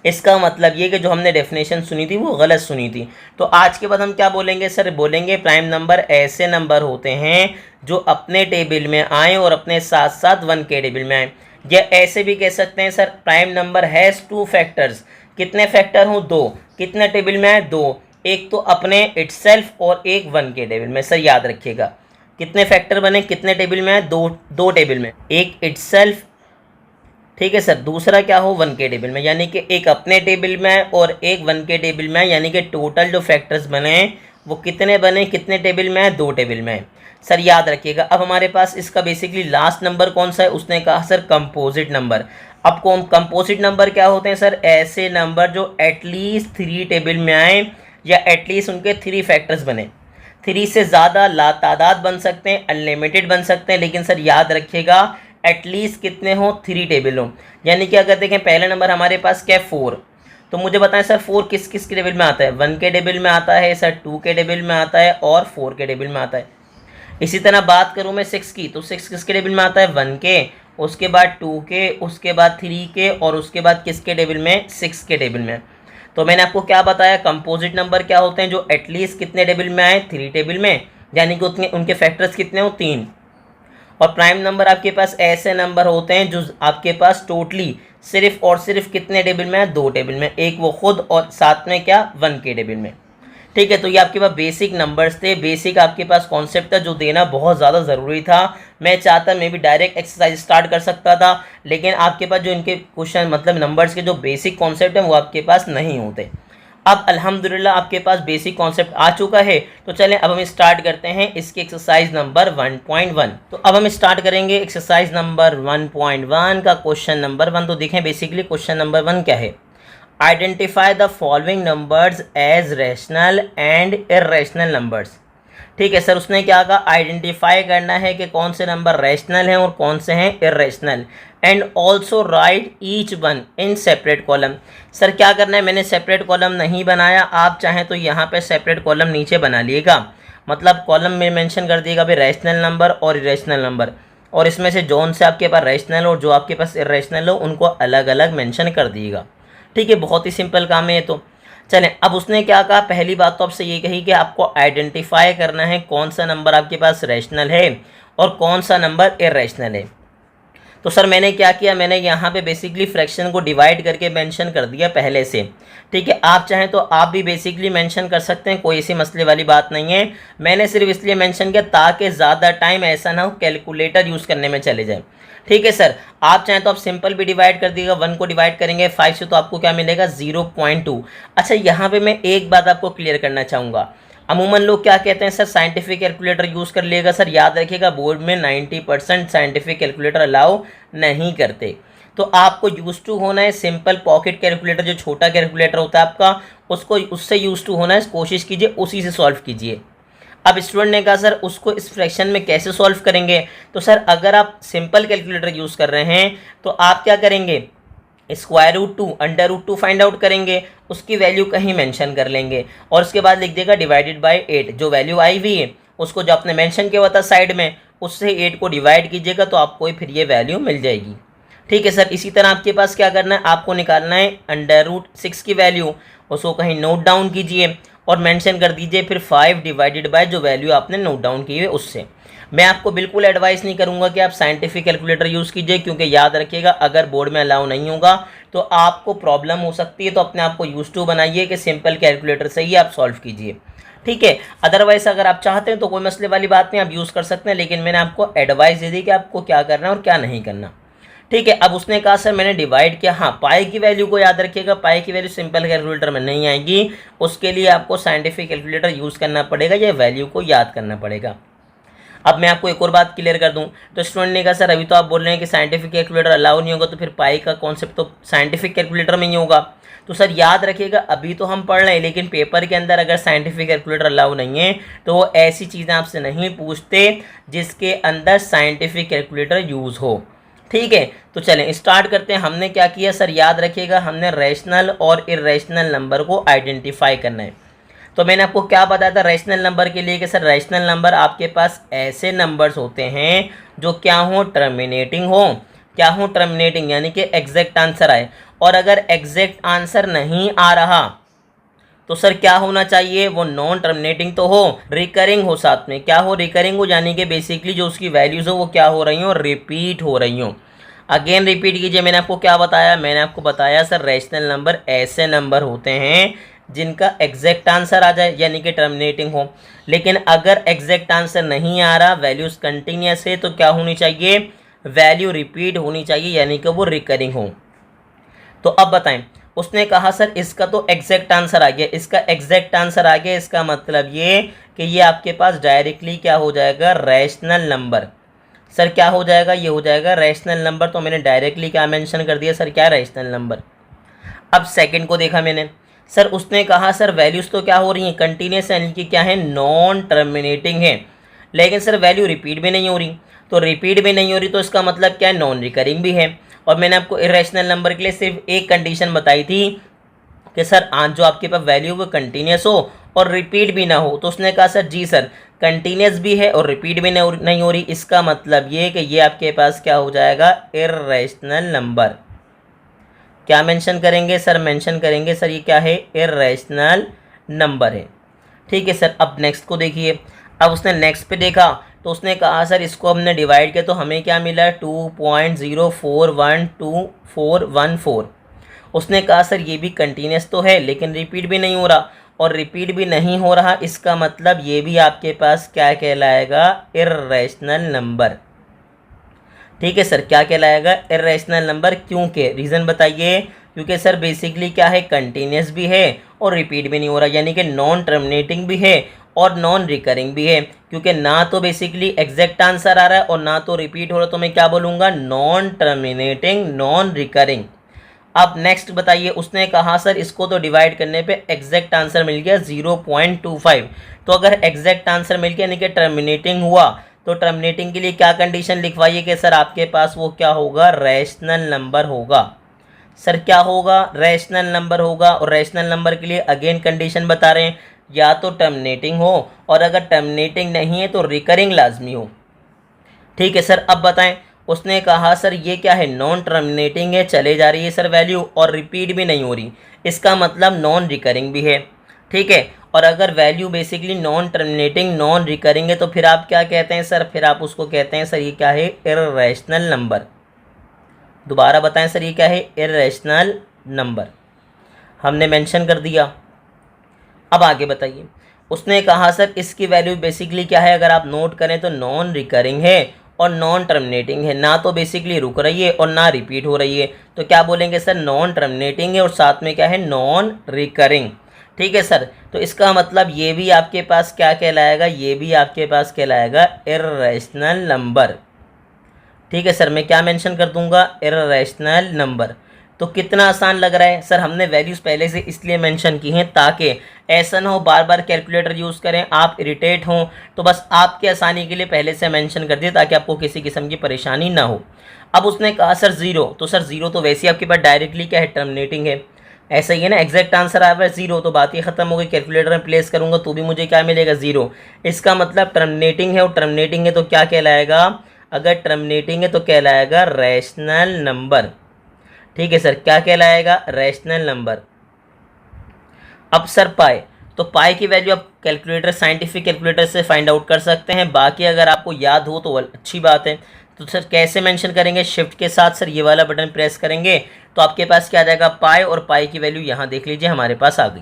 इसका मतलब ये कि जो हमने डेफिनेशन सुनी थी वो गलत सुनी थी। तो आज के बाद हम क्या बोलेंगे सर, बोलेंगे प्राइम नंबर ऐसे नंबर होते हैं जो अपने टेबल में आए और अपने साथ साथ 1 के टेबल में आए। या ऐसे भी कह सकते हैं sir prime number has 2 factors. कितने फैक्टर हों, 2। कितने टेबल में आए, 2। एक तो अपने इटसेल्फ और एक 1 के टेबल में। सर याद रखिएगा कितने फैक्टर बने, कितने टेबल में आए, 2 टेबल में, एक इटसेल्फ, ठीक है सर, दूसरा क्या हो, 1 के टेबल में। यानी कि एक अपने टेबल में है और एक 1 के टेबल में है। यानी कि टोटल जो फैक्टर्स बने वो कितने बने, कितने टेबल में है, 2 टेबल में है। सर याद रखिएगा अब हमारे पास इसका बेसिकली लास्ट नंबर कौन सा है, उसने कहा सर कंपोजिट नंबर। अब कंपोजिट नंबर क्या होते हैं सर, ऐसे नंबर जो एटलीस्ट 3 टेबल में आए या एटलीस्ट उनके 3 फैक्टर्स बने। 3 से ज़्यादा लातादाद बन सकते हैं, अनलिमिटेड बन सकते हैं, लेकिन सर याद रखिएगा एटलीस्ट कितने हो, 3 टेबल हो। यानी कि अगर देखें पहला नंबर हमारे पास क्या है, 4। तो मुझे बताएं सर 4 किस किस के टेबल में आता है, 1 के टेबल में आता है सर, 2 के टेबल में आता है और 4 के टेबल में आता है। इसी तरह बात करूं मैं 6 की, तो 6 किसके टेबल में आता है, 1 के, उसके बाद 2 के, उसके बाद 3 के और उसके बाद किसके टेबल में, 6 के टेबल में। तो मैंने आपको क्या बताया, कंपोजिट नंबर क्या होते हैं जो एटलीस्ट कितने टेबल में आए, 3 टेबल में, यानी कि उतने उनके फैक्टर्स कितने हो, 3। और प्राइम नंबर आपके पास ऐसे नंबर होते हैं जो आपके पास टोटली सिर्फ और सिर्फ कितने टेबल में है, 2 टेबल में, एक वो खुद और साथ में क्या, 1 के टेबल में। ठीक है, तो ये आपके पास बेसिक नंबर्स थे, बेसिक आपके पास कॉन्सेप्ट था जो देना बहुत ज़्यादा ज़रूरी था। मैं चाहता मैं भी डायरेक्ट एक्सरसाइज स्टार्ट कर सकता था, लेकिन आपके पास जो इनके क्वेश्चन मतलब नंबर्स के जो बेसिक कॉन्सेप्ट हैं वो आपके पास नहीं होते। अब अल्हम्दुलिल्लाह आपके पास बेसिक कॉन्सेप्ट आ चुका है। तो चलें अब हम स्टार्ट करते हैं इसकी एक्सरसाइज नंबर 1.1। तो अब हम स्टार्ट करेंगे एक्सरसाइज नंबर 1.1 का क्वेश्चन नंबर 1। तो देखें बेसिकली क्वेश्चन नंबर 1 क्या है, identify the following numbers as rational and irrational numbers. ठीक है सर, उसने क्या कहा, आइडेंटिफाई करना है कि कौन से नंबर रैशनल हैं और कौन से हैं irrational. And also right each one in separate column. Sir क्या करना है, मैंने सेपरेट कॉलम नहीं बनाया, आप चाहें तो यहाँ पे सेपरेट कॉलम नीचे बना लिएगा, मतलब कॉलम में मेंशन कर दिएगा भाई रैशनल नंबर और इरेशनल नंबर, और इसमें से जोन से आपके पास रैशनल और जो आपके पास इरेशनल हो उनको अलग अलग मेंशन कर दिएगा। ठीक है, बहुत ही सिंपल काम है ये तो। चलें, अब उसने क्या कहा, पहली बात तो आपसे ये कही कि आपको आइडेंटिफाई करना है कौन सा नंबर आपके पास रैशनल है और कौन सा नंबर इरेशनल है। तो सर मैंने क्या किया, मैंने यहाँ पे बेसिकली फ्रैक्शन को डिवाइड करके मेंशन कर दिया पहले से। ठीक है, आप चाहें तो आप भी बेसिकली मेंशन कर सकते हैं, कोई ऐसी मसले वाली बात नहीं है। मैंने सिर्फ इसलिए मेंशन किया ताकि ज़्यादा टाइम ऐसा ना हो कैलकुलेटर यूज़ करने में चले जाए। ठीक है सर, आप चाहें तो आप सिंपल भी डिवाइड कर दीजिएगा, 1 को डिवाइड करेंगे 5 से तो आपको क्या मिलेगा 0.2। अच्छा, यहाँ पे मैं एक बात आपको क्लियर करना चाहूँगा, अमूमन लोग क्या कहते हैं सर साइंटिफिक कैलकुलेटर यूज़ कर लिएगा। सर याद रखिएगा बोर्ड में 90% साइंटिफिक कैलकुलेटर अलाउ नहीं करते, तो आपको यूज़ टू होना है सिंपल पॉकेट कैलकुलेटर, जो छोटा कैलकुलेटर होता है आपका, उसको उससे यूज़ टू होना है, कोशिश कीजिए उसी से सॉल्व कीजिए। अब स्टूडेंट ने कहा सर उसको इस फ्रैक्शन में कैसे सॉल्व करेंगे, तो सर अगर आप सिंपल कैलकुलेटर यूज़ कर रहे हैं तो आप क्या करेंगे, square root 2 under root 2 find out करेंगे, उसकी वैल्यू कहीं मेंशन कर लेंगे और उसके बाद लिख देगा डिवाइडेड बाय 8, जो वैल्यू आई हुई है उसको जो आपने मेंशन किया हुआ था साइड में उससे 8 को डिवाइड कीजिएगा तो आपको फिर ये वैल्यू मिल जाएगी। ठीक है सर, इसी तरह आपके पास क्या करना है, आपको निकालना है अंडर रूट 6 की वैल्यू, उसको कहीं नोट डाउन कीजिए और मेंशन कर दीजिए फिर 5 डिवाइडेड बाय जो वैल्यू आपने नोट डाउन की है उससे। मैं आपको बिल्कुल एडवाइस नहीं करूंगा कि आप साइंटिफिक कैलकुलेटर यूज़ कीजिए, क्योंकि याद रखिएगा अगर बोर्ड में अलाउ नहीं होगा तो आपको प्रॉब्लम हो सकती है, तो अपने आप को यूज टू बनाइए कि सिंपल कैलकुलेटर से ही आप सॉल्व कीजिए। ठीक है, अदरवाइज अगर आप चाहते हैं तो कोई मसले वाली बात नहीं, आप यूज़ कर सकते हैं, लेकिन मैंने आपको एडवाइस दे दी कि आपको क्या करना है और क्या नहीं करना। ठीक है, अब उसने कहा सर मैंने डिवाइड किया, हाँ पाई की वैल्यू को याद रखिएगा, पाई की वैल्यू सिंपल कैलकुलेटर में नहीं आएगी, उसके लिए आपको साइंटिफिक कैलकुलेटर यूज़ करना पड़ेगा, ये वैल्यू को याद करना पड़ेगा। अब मैं आपको एक और बात क्लियर कर दूं, तो स्टूडेंट ने कहा सर अभी तो आप बोल रहे हैं कि साइंटिफिक कैलकुलेटर अलाउ नहीं होगा, तो फिर पाई का कॉन्सेप्ट तो साइंटिफिक कैलकुलेटर में ही होगा। तो सर याद रखिएगा अभी तो हम पढ़ रहे हैं, लेकिन पेपर के अंदर अगर साइंटिफिक कैलकुलेटर अलाउ नहीं है तो वो ऐसी चीज़ें आपसे नहीं पूछते जिसके अंदर साइंटिफिक कैलकुलेटर यूज़ हो। ठीक है, तो चलें स्टार्ट करते हैं। हमने क्या किया सर, याद रखिएगा हमने रैशनल और इरेशनल नंबर को आइडेंटिफाई करना है। तो मैंने आपको क्या बताया था रैशनल नंबर के लिए कि सर रैशनल नंबर आपके पास ऐसे नंबर्स होते हैं जो क्या हो, टर्मिनेटिंग हो, क्या हो टर्मिनेटिंग, यानी कि एग्जैक्ट आंसर आए। और अगर एग्जैक्ट आंसर नहीं आ रहा तो सर क्या होना चाहिए, वो नॉन टर्मिनेटिंग तो हो, रिकरिंग हो, साथ में क्या हो, रिकरिंग हो, यानी कि बेसिकली जो उसकी वैल्यूज हो वो क्या हो रही हो, रिपीट हो रही हो। अगेन रिपीट कीजिए, मैंने आपको क्या बताया, मैंने आपको बताया सर रैशनल नंबर ऐसे नंबर होते हैं जिनका एग्जैक्ट आंसर आ जाए यानी कि टर्मिनेटिंग हो, लेकिन अगर एग्जैक्ट आंसर नहीं आ रहा, वैल्यूज कंटिन्यूस है, तो क्या होनी चाहिए, वैल्यू रिपीट होनी चाहिए, यानी कि वो रिकरिंग हो। तो अब बताएं, उसने कहा सर इसका तो एग्जैक्ट आंसर आ गया, इसका एग्जैक्ट आंसर आ गया, इसका मतलब ये कि ये आपके पास डायरेक्टली क्या हो जाएगा, रैशनल नंबर। सर क्या हो जाएगा, ये हो जाएगा रैशनल नंबर। तो मैंने डायरेक्टली क्या मेंशन कर दिया सर, क्या रैशनल नंबर। अब सेकंड को देखा मैंने, सर उसने कहा सर वैल्यूज़ तो क्या हो रही हैं, कंटिन्यूस, यानी कि क्या है, नॉन टर्मिनेटिंग है, लेकिन सर वैल्यू रिपीट भी नहीं हो रही। तो रिपीट भी नहीं हो रही तो इसका मतलब क्या है, नॉन रिकरिंग भी है। और मैंने आपको इरेशनल नंबर के लिए सिर्फ एक कंडीशन बताई थी कि सर जो आपके पास वैल्यू वो कंटिन्यूस हो और रिपीट भी ना हो। तो उसने कहा सर जी सर कंटिन्यूस भी है और रिपीट भी नहीं हो रही, इसका मतलब ये कि ये आपके पास क्या हो जाएगा, इरेशनल नंबर। क्या मेंशन करेंगे सर, मेंशन करेंगे सर ये क्या है, इरेशनल नंबर है। ठीक है सर, अब नेक्स्ट को देखिए। अब उसने नेक्स्ट पे देखा तो उसने कहा सर इसको हमने डिवाइड किया तो हमें क्या मिला, 2.04122414। उसने कहा सर ये भी कंटिन्यूस तो है लेकिन रिपीट भी नहीं हो रहा, और रिपीट भी नहीं हो रहा इसका मतलब ये भी आपके पास क्या कहलाएगा, इरेशनल नंबर। ठीक है सर, क्या कहलाएगा, इरेशनल नंबर। क्योंकि रीज़न बताइए, क्योंकि सर बेसिकली क्या है, कंटिन्यूस भी है और रिपीट भी नहीं हो रहा, यानी कि नॉन टर्मिनेटिंग भी है और नॉन रिकरिंग भी है। क्योंकि ना तो बेसिकली एग्जैक्ट आंसर आ रहा है और ना तो रिपीट हो रहा, तो मैं क्या बोलूँगा, नॉन टर्मिनेटिंग, नॉन रिकरिंग। अब नेक्स्ट बताइए, उसने कहा सर इसको तो डिवाइड करने पे एग्जैक्ट आंसर मिल गया 0.25। तो अगर एग्जैक्ट आंसर मिल गया यानी कि टर्मिनेटिंग हुआ, तो टर्मिनेटिंग के लिए क्या कंडीशन लिखवाइए कि सर आपके पास वो क्या होगा, रैशनल नंबर होगा। सर क्या होगा, रैशनल नंबर होगा। और रैशनल नंबर के लिए अगेन कंडीशन बता रहे हैं, या तो टर्मिनेटिंग हो, और अगर टर्मिनेटिंग नहीं है तो रिकरिंग लाजमी हो। ठीक है सर, अब बताएं। उसने कहा सर ये क्या है, नॉन टर्मिनेटिंग है, चले जा रही है सर वैल्यू, और रिपीट भी नहीं हो रही, इसका मतलब नॉन रिकरिंग भी है। ठीक है, और अगर value basically non terminating non recurring है तो फिर आप क्या कहते हैं सर, फिर आप उसको कहते हैं सर ये क्या है, इर्रेशनल नंबर। दोबारा बताएं सर ये क्या है, इर्रेशनल नंबर, हमने मेंशन कर दिया। अब आगे बताइए। उसने कहा सर इसकी वैल्यू बेसिकली क्या है, अगर आप नोट करें तो नॉन रिकरिंग है और नॉन टर्मिनेटिंग है, ना तो बेसिकली रुक रही है और ना रिपीट हो रही है। तो क्या बोलेंगे सर, नॉन टर्मिनेटिंग है और साथ में क्या है, नॉन रिकरिंग। ठीक है सर, तो इसका मतलब ये भी आपके पास क्या कहलाएगा, ये भी आपके पास कहलाएगा इर्रेशनल नंबर। ठीक है सर, मैं क्या मेंशन कर दूंगा, इर्रेशनल नंबर। तो कितना आसान लग रहा है सर, हमने वैल्यूज़ पहले से इसलिए मेंशन की हैं ताकि ऐसा ना हो बार बार कैलकुलेटर यूज़ करें, आप इरिटेट हों, तो बस आपकी आसानी के लिए पहले से मेंशन कर दिए ताकि आपको किसी किस्म की परेशानी ना हो। अब उसने कहा सर ज़ीरो, तो सर ज़ीरो तो वैसे ही आपके पास डायरेक्टली क्या है, टर्मिनेटिंग है, ऐसा ही है ना, एग्जैक्ट आंसर आया है ज़ीरो, तो बात ही ख़त्म हो गई। कैलकुलेटर में प्लेस करूँगा तो भी मुझे क्या मिलेगा, ज़ीरो। इसका मतलब टर्मिनेटिंग है, और टर्मिनेटिंग है तो क्या कहलाएगा, अगर टर्मिनेटिंग है तो कहलाएगा रैशनल नंबर। ठीक है सर, क्या कहलाएगा, रैशनल नंबर। अब सर पाए, तो पाए की वैल्यू आप कैलकुलेटर, साइंटिफिक कैलकुलेटर से फाइंड आउट कर सकते हैं, बाकी अगर आपको याद हो तो अच्छी बात है। तो सर कैसे मेंशन करेंगे, शिफ्ट के साथ सर ये वाला बटन प्रेस करेंगे तो आपके पास क्या आ जाएगा, पाए, और पाए की वैल्यू यहाँ देख लीजिए हमारे पास आ गई।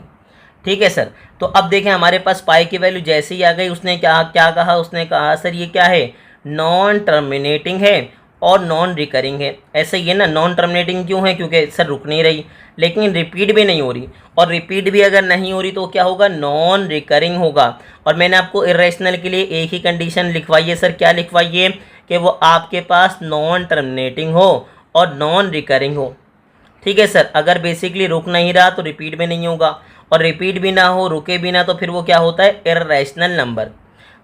ठीक है सर, तो अब देखें हमारे पास पाई की वैल्यू जैसे ही आ गई, उसने क्या क्या कहा, उसने कहा सर ये क्या है, नॉन टर्मिनेटिंग है और नॉन रिकरिंग है। ऐसे ही है ना, नॉन टर्मिनेटिंग क्यों है, क्योंकि सर रुक नहीं रही, लेकिन रिपीट भी नहीं हो रही, और रिपीट भी अगर नहीं हो रही तो क्या होगा, नॉन रिकरिंग होगा। और मैंने आपको इर्रेशनल के लिए एक ही कंडीशन लिखवाई है सर, क्या लिखवाई है, कि वो आपके पास नॉन टर्मिनेटिंग हो और नॉन रिकरिंग हो। ठीक है सर, अगर बेसिकली रुक नहीं रहा तो रिपीट भी नहीं होगा, और रिपीट भी ना हो, रुके भी ना, तो फिर वो क्या होता है, इर्रेशनल नंबर।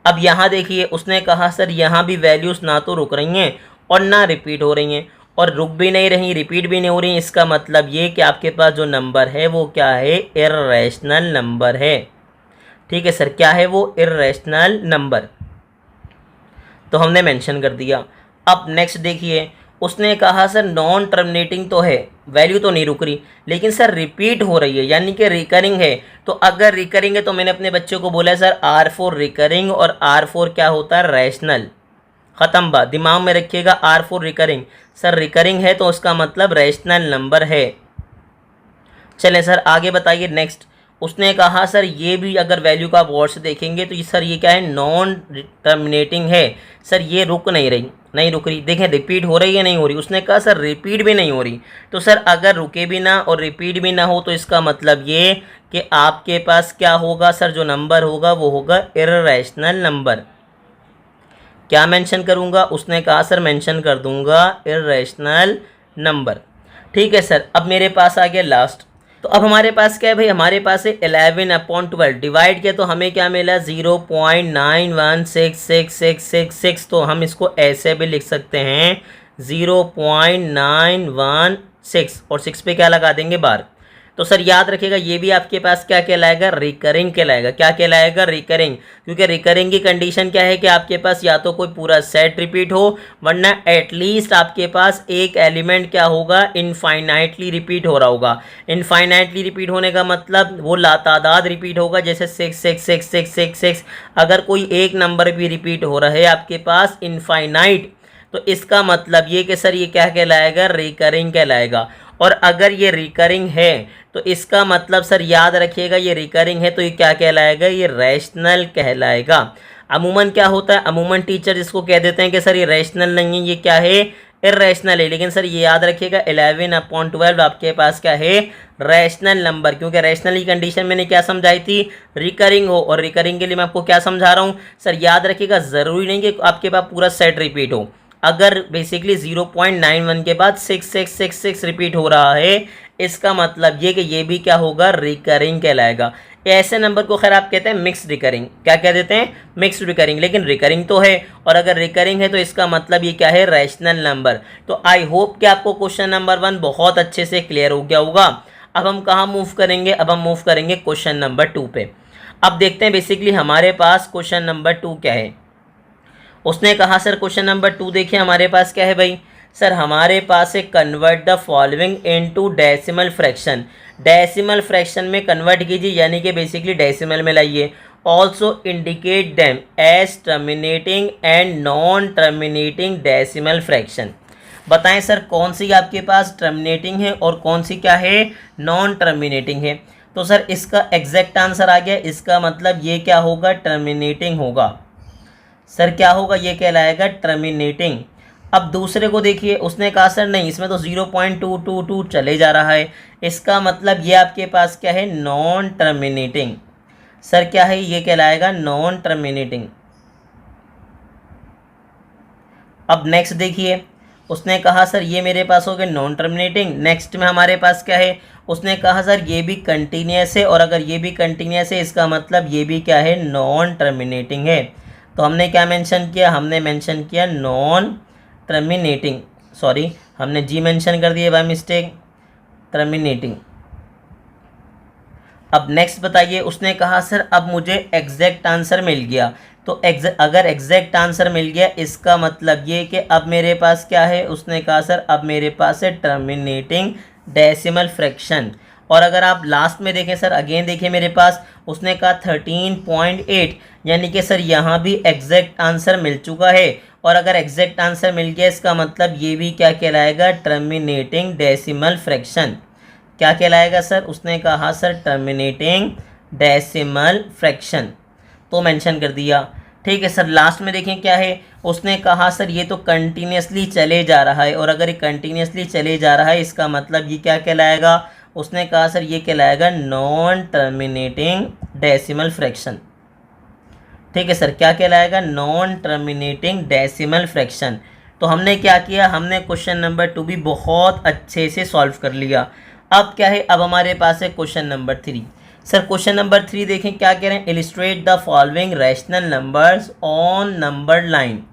अब यहाँ देखिए, उसने कहा सर यहाँ भी वैल्यूज़ ना तो रुक रही हैं और ना रिपीट हो रही हैं, और रुक भी नहीं रही, रिपीट भी नहीं हो रही, इसका मतलब ये कि आपके पास जो नंबर है वो क्या है, इर्रेशनल नंबर है। ठीक है सर, क्या है वो, इर्रेशनल नंबर, तो हमने मेंशन कर दिया। अब नेक्स्ट देखिए, उसने कहा सर नॉन टर्मिनेटिंग तो है, वैल्यू तो नहीं रुक रही, लेकिन सर रिपीट हो रही है, यानी कि रिकरिंग है। तो अगर रिकरिंग है तो मैंने अपने बच्चों को बोला सर R4 रिकरिंग और R4 क्या होता है, रैशनल। ख़त्म बात, दिमाग में रखिएगा, R4 रिकरिंग, सर रिकरिंग है तो उसका मतलब रैशनल नंबर है। चलें सर आगे बताइए नेक्स्ट। उसने कहा सर ये भी अगर वैल्यू का आप गौर से देखेंगे तो ये सर ये क्या है, नॉन टर्मिनेटिंग है, सर ये रुक नहीं रही, नहीं रुक रही, देखें रिपीट हो रही है, नहीं हो रही। उसने कहा सर रिपीट भी नहीं हो रही, तो सर अगर रुके भी ना और रिपीट भी ना हो तो इसका मतलब ये कि आपके पास क्या होगा सर, जो नंबर होगा वो होगा इर्रेशनल नंबर। क्या मेंशन करूंगा, उसने कहा सर मेंशन कर दूंगा इर्रेशनल नंबर। ठीक है सर, अब मेरे पास आ गया लास्ट। तो अब हमारे पास क्या है भाई, हमारे पास है 11/12 डिवाइड किया तो हमें क्या मिला, 0.916666, तो हम इसको ऐसे भी लिख सकते हैं 0.916, और 6 पे क्या लगा देंगे, बार। तो सर याद रखिएगा ये भी आपके पास क्या कहलाएगा, रिकरिंग कहलाएगा। क्या कहलाएगा, रिकरिंग, क्योंकि रिकरिंग की कंडीशन क्या है कि आपके पास या तो कोई पूरा सेट रिपीट हो, वरना एटलीस्ट आपके पास एक एलिमेंट क्या होगा, इनफाइनाइटली रिपीट हो रहा होगा। इनफाइनाइटली रिपीट होने का मतलब वो लातादाद रिपीट होगा, जैसे 6666666। अगर कोई एक नंबर भी रिपीट हो रहा है आपके पास इनफाइनाइट, तो इसका मतलब ये कि सर ये क्या कहलाएगा, रिकरिंग कहलाएगा। और अगर ये रिकरिंग है तो इसका मतलब सर याद रखिएगा ये रिकरिंग है तो ये क्या कहलाएगा, ये रैशनल कहलाएगा। अमूमन क्या होता है, अमूमन टीचर जिसको कह देते हैं कि सर ये रैशनल नहीं है, ये क्या है, इर्रेशनल है। लेकिन सर ये याद रखिएगा 11/12 आपके पास क्या है, रैशनल नंबर, क्योंकि रैशनल की कंडीशन मैंने क्या समझाई थी, रिकरिंग हो। और रिकरिंग के लिए मैं आपको क्या समझा रहा हूँ सर, याद रखिएगा ज़रूरी नहीं कि आपके पास पूरा सेट रिपीट हो, अगर बेसिकली 0.91 के बाद 6666 रिपीट हो रहा है, इसका मतलब ये कि ये भी क्या होगा, रिकरिंग कहलाएगा। ऐसे नंबर को खैर आप कहते हैं मिक्स रिकरिंग, क्या कह देते हैं, मिक्स रिकरिंग, लेकिन रिकरिंग तो है, और अगर रिकरिंग है तो इसका मतलब ये क्या है, रैशनल नंबर। तो आई होप कि आपको क्वेश्चन नंबर 1 बहुत अच्छे से क्लियर हो गया होगा। अब हम कहाँ मूव करेंगे, अब हम मूव करेंगे क्वेश्चन नंबर 2 पे। अब देखते हैं बेसिकली हमारे पास क्वेश्चन नंबर 2 क्या है। उसने कहा सर क्वेश्चन नंबर 2 देखिए हमारे पास क्या है भाई, सर हमारे पास है convert the following into decimal fraction. Decimal fraction में कन्वर्ट कीजिए, यानी कि बेसिकली डेसिमल में लाइए। Also indicate them as terminating and non terminating decimal fraction. बताएं सर कौन सी आपके पास टर्मिनेटिंग है और कौन सी क्या है, नॉन टर्मिनेटिंग है। तो सर इसका एग्जैक्ट आंसर आ गया, इसका मतलब ये क्या होगा, टर्मिनेटिंग होगा। सर क्या होगा, ये कहलाएगा टर्मिनेटिंग। अब दूसरे को देखिए, उसने कहा सर नहीं इसमें तो 0.222 चले जा रहा है, इसका मतलब ये आपके पास क्या है, नॉन टर्मिनेटिंग। सर क्या है, ये कहलाएगा नॉन टर्मिनेटिंग। अब नेक्स्ट देखिए, उसने कहा सर ये मेरे पास हो गया नॉन टर्मिनेटिंग। नेक्स्ट में हमारे पास क्या है, उसने कहा सर ये भी कंटिन्यूस है, और अगर ये भी कंटिन्यूस है इसका मतलब ये भी क्या है, नॉन टर्मिनेटिंग है। तो हमने क्या मेंशन किया, हमने मेंशन किया नॉन टर्मिनेटिंग, सॉरी हमने जी मेंशन कर दिया बाय मिस्टेक, टर्मिनेटिंग। अब नेक्स्ट बताइए, उसने कहा सर अब मुझे एग्जैक्ट आंसर मिल गया। तो अगर एग्जैक्ट आंसर मिल गया इसका मतलब ये कि अब मेरे पास क्या है, उसने कहा सर अब मेरे पास है टर्मिनेटिंग डेसिमल फ्रैक्शन। और अगर आप लास्ट में देखें सर, अगेन देखिए मेरे पास उसने कहा 13.8, यानी कि सर यहाँ भी एग्जैक्ट आंसर मिल चुका है। और अगर एग्जैक्ट आंसर मिल गया इसका मतलब ये भी क्या कहलाएगा, टर्मिनेटिंग डेसिमल फ्रैक्शन। क्या कहलाएगा सर, उसने कहा सर टर्मिनेटिंग डेसिमल फ्रैक्शन, तो मेंशन कर दिया। ठीक है सर, लास्ट में देखें क्या है, उसने कहा सर ये तो कंटिन्यूसली चले जा रहा है, और अगर ये कंटिन्यूसली चले जा रहा है इसका मतलब ये क्या कहलाएगा, उसने कहा सर ये कहलाएगा नॉन टर्मिनेटिंग डेसिमल फ्रैक्शन। ठीक है सर, क्या कहलाएगा, नॉन टर्मिनेटिंग डेसिमल फ्रैक्शन। तो हमने क्या किया, हमने क्वेश्चन नंबर 2 भी बहुत अच्छे से सॉल्व कर लिया। अब क्या है, अब हमारे पास है question number 3। Sir question number 3 देखें क्या कह रहे हैं, illustrate the following rational numbers on number line.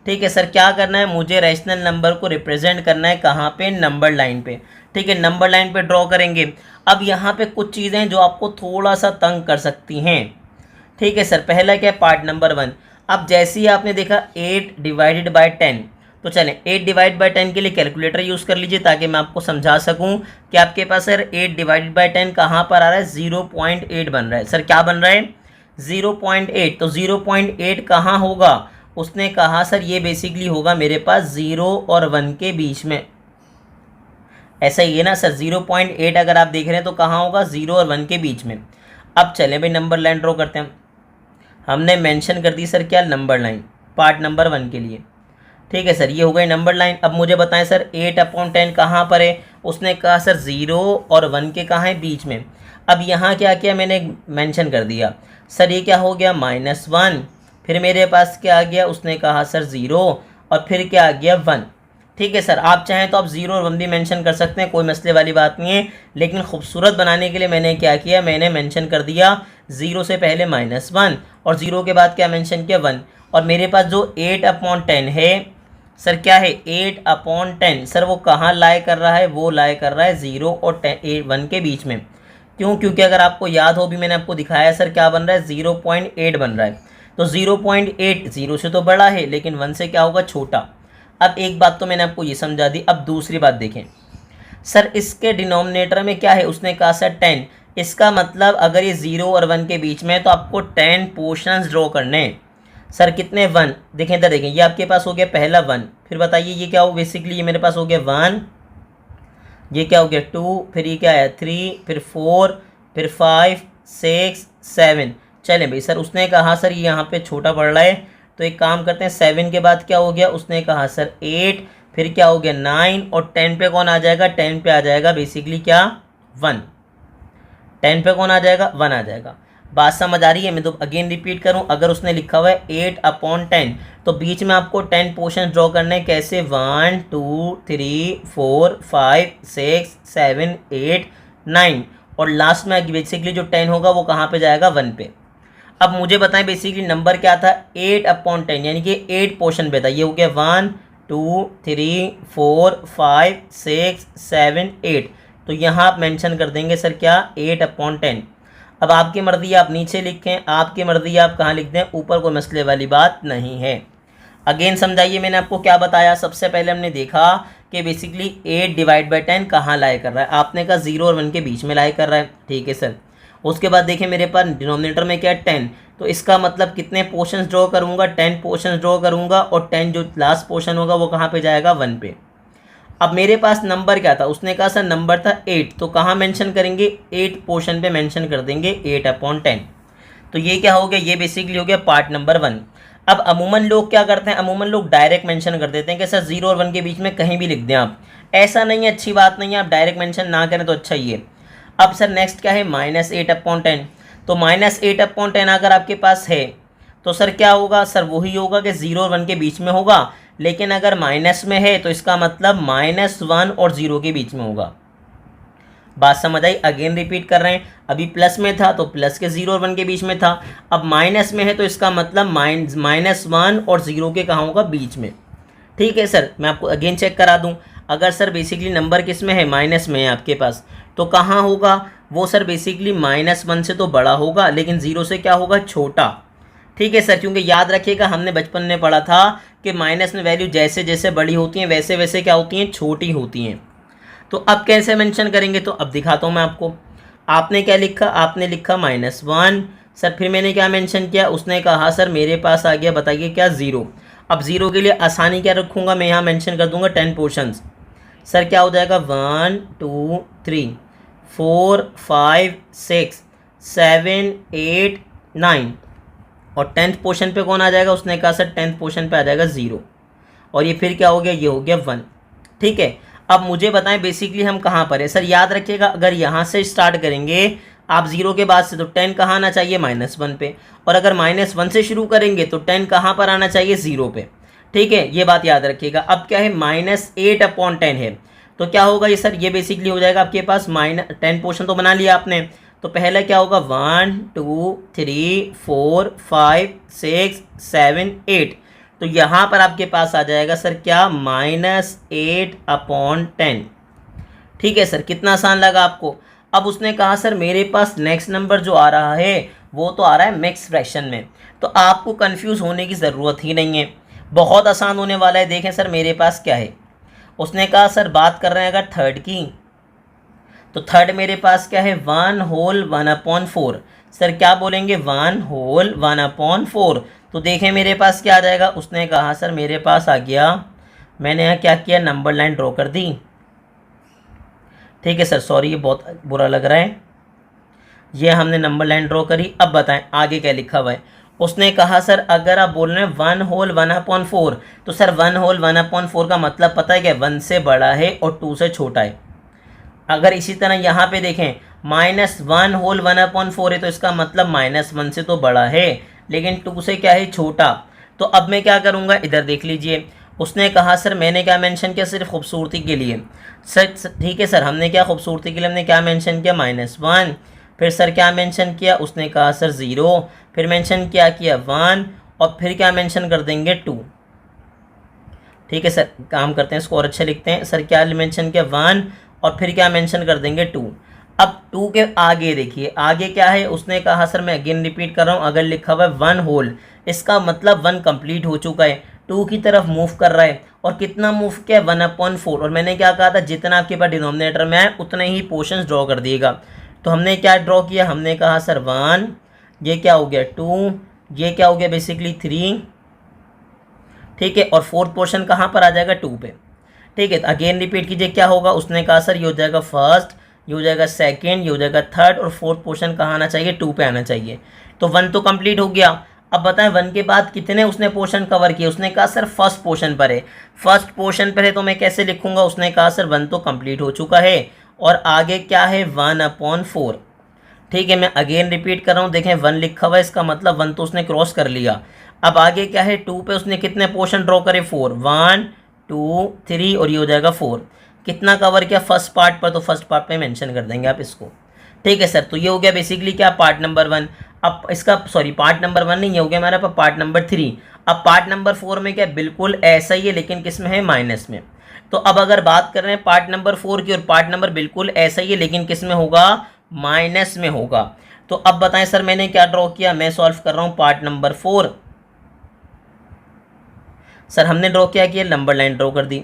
ठीक है सर, क्या करना है, मुझे रैशनल नंबर को रिप्रेजेंट करना है कहाँ पे, नंबर लाइन पे। ठीक है, नंबर लाइन पे ड्रॉ करेंगे। अब यहाँ पे कुछ चीज़ें जो आपको थोड़ा सा तंग कर सकती हैं। ठीक है सर, पहला क्या है, पार्ट नंबर 1। अब जैसे ही आपने देखा 8 डिवाइडेड बाय 10, तो चलें 8 डिवाइड बाय 10 के लिए कैलकुलेटर यूज़ कर लीजिए ताकि मैं आपको समझा सकूं कि आपके पास सर 8 डिवाइडेड बाय 10 कहाँ पर आ रहा है, 0.8 बन रहा है। सर क्या बन रहा है, 0.8। तो 0.8 कहाँ होगा, उसने कहा सर ये बेसिकली होगा मेरे पास 0 और 1 के बीच में। ऐसा ही है ना सर, 0.8 अगर आप देख रहे हैं तो कहाँ होगा, 0 और 1 के बीच में। अब चलें भाई नंबर लाइन ड्रॉ करते हैं। हमने मेंशन कर दी सर क्या, नंबर लाइन पार्ट नंबर 1 के लिए। ठीक है सर, ये हो गई नंबर लाइन। अब मुझे बताएं सर 8/10 कहाँ पर है, उसने कहा सर 0 और 1 के कहाँ है, बीच में। अब यहाँ क्या किया मैंने, मेंशन कर दिया सर ये क्या हो गया, -1। फिर मेरे पास क्या आ गया, उसने कहा सर 0, और फिर क्या आ गया 1। ठीक है सर, आप चाहें तो आप 0 और 1 भी मेंशन कर सकते हैं, कोई मसले वाली बात नहीं है, लेकिन खूबसूरत बनाने के लिए मैंने क्या किया, मैंने मेंशन कर दिया 0 से पहले -1 और 0 के बाद क्या मेंशन किया, 1। और मेरे पास जो 8/10 है सर क्या है, 8/10 सर वो कहाँ लाई कर रहा है, वो लाई कर रहा है 0 और 1 के बीच में। क्यों, क्योंकि अगर आपको याद हो भी मैंने आपको दिखाया सर क्या बन रहा है, 0.8 बन रहा है। तो 0.8 0 से तो बड़ा है लेकिन 1 से क्या होगा, छोटा। अब एक बात तो मैंने आपको ये समझा दी। अब दूसरी बात देखें सर, इसके डिनोमिनेटर में क्या है, उसने कहा सर 10। इसका मतलब अगर ये 0 और 1 के बीच में है तो आपको 10 पोर्शंस ड्रॉ करने हैं। सर कितने, 1। देखें इधर देखें, ये आपके पास हो गया पहला 1, फिर बताइए ये क्या हो, बेसिकली ये मेरे पास हो गया 1, ये क्या हो गया 2, फिर ये क्या है 3, फिर 4, फिर 5, 6, 7। चलें भाई सर, उसने कहा सर ये यहाँ पे छोटा पड़ रहा है तो एक काम करते हैं, 7 के बाद क्या हो गया, उसने कहा सर 8, फिर क्या हो गया 9, और 10 पे कौन आ जाएगा, 10 पे आ जाएगा बेसिकली क्या, 1। 10 पे कौन आ जाएगा, 1 आ जाएगा। बात समझ आ रही है? मैं तो अगेन रिपीट करूं, अगर उसने लिखा हुआ है 8/10 तो बीच में आपको 10 पोर्शन ड्रॉ करने कैसे, 1 2 3 4 5 6 7 8 9 और लास्ट में बेसिकली जो 10 होगा वो कहाँ पे जाएगा, 1 पे। अब मुझे बताएं बेसिकली नंबर क्या था, 8/10 यानी कि 8 पोर्शन पे था। ये हो गया 1 2 3 4 5 6 7 8। तो यहाँ आप मेंशन कर देंगे सर क्या, 8/10। अब आपकी मर्जी आप नीचे लिखें, आपकी मर्जी आप कहाँ लिख दें, ऊपर कोई मसले वाली बात नहीं है। अगेन समझाइए, मैंने आपको क्या बताया। सबसे पहले हमने देखा कि बेसिकली 8/10 कहाँ लाए कर रहा है, आपने कहा 0 और 1 के बीच में लाए कर रहा है, ठीक है सर। उसके बाद देखिए मेरे पास डिनोमिनेटर में क्या है, 10, तो इसका मतलब कितने पोर्शंस ड्रॉ करूँगा, 10 पोर्शंस ड्रॉ करूँगा और 10 जो लास्ट पोर्शन होगा वो कहाँ पे जाएगा, 1 पे। अब मेरे पास नंबर क्या था, उसने कहा सर नंबर था 8, तो कहाँ मेंशन करेंगे, 8 पोर्शन पे मेंशन कर देंगे 8/10। तो ये क्या हो गया, ये बेसिकली हो गया पार्ट नंबर 1। अब अमूमन लोग क्या करते हैं, अमूमन लोग डायरेक्ट मेंशन कर देते हैं कि सर 0 और 1 के बीच में कहीं भी लिख दें आप। ऐसा नहीं है, अच्छी बात नहीं है, आप डायरेक्ट मेंशन ना करें तो अच्छा ही है। अब सर नेक्स्ट क्या है, -8/10। तो -8/10 अगर आपके पास है तो सर क्या होगा, सर वही होगा कि 0 और 1 के बीच में होगा, लेकिन अगर माइनस में है तो इसका मतलब -1 और 0 के बीच में होगा। बात समझ आई? अगेन रिपीट कर रहे हैं, अभी प्लस में था तो प्लस के 0 और 1 के बीच में था, अब माइनस में है तो इसका मतलब -1 और 0 के कहाँ होगा, बीच में। ठीक है सर, मैं आपको अगेन चेक करा दूं। अगर सर बेसिकली नंबर किस में है, माइनस में है आपके पास, तो कहाँ होगा वो सर, बेसिकली -1 से तो बड़ा होगा लेकिन 0 से क्या होगा, छोटा। ठीक है सर, क्योंकि याद रखिएगा हमने बचपन में पढ़ा था कि माइनस में वैल्यू जैसे जैसे बड़ी होती हैं वैसे वैसे क्या होती हैं, छोटी होती हैं। तो अब कैसे मेंशन करेंगे, तो अब दिखाता हूँ मैं आपको। आपने क्या लिखा, आपने लिखा -1 सर, फिर मैंने क्या मेंशन किया, उसने कहा सर मेरे पास आ गया, बताइए क्या, 0। अब 0 के लिए आसानी क्या रखूँगा, मैं यहाँ मेंशन कर दूंगा 10 पोर्शंस। सर क्या हो जाएगा, 1 2 3 4 5 6 7 8 9 और 10th पोर्शन पे कौन आ जाएगा, उसने कहा सर 10th पोर्शन पे आ जाएगा 0 और ये फिर क्या हो गया, ये हो गया 1। ठीक है, अब मुझे बताएं बेसिकली हम कहाँ पर है। सर याद रखिएगा अगर यहाँ से स्टार्ट करेंगे आप 0 के बाद से, तो 10 कहाँ आना चाहिए, -1 पे, और अगर -1 से शुरू करेंगे तो 10 कहाँ पर आना चाहिए, 0 पे। ठीक है, ये बात याद रखिएगा। अब क्या है, -8/10 है, तो क्या होगा ये सर, ये बेसिकली हो जाएगा आपके पास -10 पोर्शन तो बना लिया आपने, तो पहला क्या होगा, 1 2 3 4 5 6 7 8। तो यहाँ पर आपके पास आ जाएगा सर क्या, -8/10। ठीक है सर, कितना आसान लगा आपको। अब उसने कहा सर मेरे पास नेक्स्ट नंबर जो आ रहा है वो तो आ रहा है मिक्स फ्रैक्शन में, तो आपको कंफ्यूज होने की ज़रूरत ही नहीं है, बहुत आसान होने वाला है। देखें सर मेरे पास क्या है, उसने कहा सर बात कर रहे हैं अगर थर्ड की, तो थर्ड मेरे पास क्या है, 1 होल 1/4। सर क्या बोलेंगे, 1 होल 1/4। तो देखें मेरे पास क्या आ जाएगा, उसने कहा सर मेरे पास आ गया, मैंने यहाँ क्या किया, नंबर लाइन ड्रॉ कर दी। ठीक है सर, सॉरी ये बहुत बुरा लग रहा है, ये हमने नंबर लाइन ड्रॉ करी। अब बताएं आगे क्या लिखा हुआ है। उसने कहा सर अगर आप बोल रहे हैं 1 होल 1/4, तो सर 1 होल 1/4 का मतलब पता है क्या, 1 से बड़ा है और 2 से छोटा है। अगर इसी तरह यहाँ पे देखें -1 होल 1/4 है, तो इसका मतलब -1 से तो बड़ा है लेकिन 2 से क्या है, छोटा। तो अब मैं क्या करूँगा, इधर देख लीजिए। उसने कहा सर मैंने क्या मेंशन किया, सिर्फ खूबसूरती के लिए। सर ठीक है सर, हमने क्या खूबसूरती के लिए हमने क्या मेंशन किया, -1। फिर सर क्या मेंशन किया, उसने कहा सर 0, फिर मेंशन क्या किया 1 और फिर क्या मेंशन कर देंगे 2। ठीक है सर, काम करते हैं इसको और अच्छा लिखते हैं। सर क्या मेंशन किया 1 और फिर क्या मेंशन कर देंगे 2। अब 2 के आगे देखिए, आगे क्या है, उसने कहा सर मैं अगेन रिपीट कर रहा हूँ, अगर लिखा हुआ है 1 होल, इसका मतलब 1 कंप्लीट हो चुका है, 2 की तरफ मूव कर रहा है, और कितना मूव किया, 1/4। और मैंने क्या कहा था, जितना आपके पास डिनोमिनेटर में है उतने ही पोर्शंस ड्रॉ कर दिएगा। तो हमने क्या ड्रॉ किया, हमने कहा सर 1, ये क्या हो गया 2, ये क्या हो गया बेसिकली 3। ठीक है, और फोर्थ पोर्शन कहाँ पर आ जाएगा, 2 पे। ठीक है, तो अगेन रिपीट कीजिए क्या होगा, उसने कहा सर ये हो जाएगा फर्स्ट, ये हो जाएगा सेकंड, ये हो जाएगा थर्ड, और फोर्थ पोर्शन कहाँ आना चाहिए, 2 पे आना चाहिए। तो 1 तो कंप्लीट हो गया। अब बताएं 1 के बाद कितने उसने पोर्शन कवर किए, उसने कहा सर फर्स्ट पोर्शन पर है, फर्स्ट पोर्शन पर है तो मैं कैसे लिखूंगा, उसने कहा सर 1 तो कंप्लीट हो चुका है और आगे क्या है 1/4। ठीक है, मैं अगेन रिपीट कर रहा हूँ, देखें 1 लिखा हुआ है, इसका मतलब 1 तो उसने क्रॉस कर लिया। अब आगे क्या है, 2 पे उसने कितने पोर्शन ड्रॉ करे, 4, 1 2 3 और ये हो जाएगा 4। कितना कवर किया फर्स्ट पार्ट पर, तो फर्स्ट पार्ट पे मेंशन कर देंगे आप इसको। ठीक है सर, तो ये हो गया बेसिकली क्या, पार्ट नंबर 1। अब इसका सॉरी पार्ट नंबर 1 नहीं, ये हो गया हमारा पार्ट नंबर 3। अब पार्ट नंबर 4 में क्या, बिल्कुल ऐसा ही है लेकिन किस में है, माइनस में। तो अब अगर बात कर रहे हैं पार्ट नंबर 4 की, और पार्ट नंबर बिल्कुल ऐसा ही है लेकिन किस में होगा, माइनस में होगा। तो अब बताएं सर मैंने क्या ड्रॉ किया, मैं सॉल्व कर रहा हूं पार्ट नंबर 4। सर हमने ड्रॉ किया कि नंबर लाइन ड्रॉ कर दी।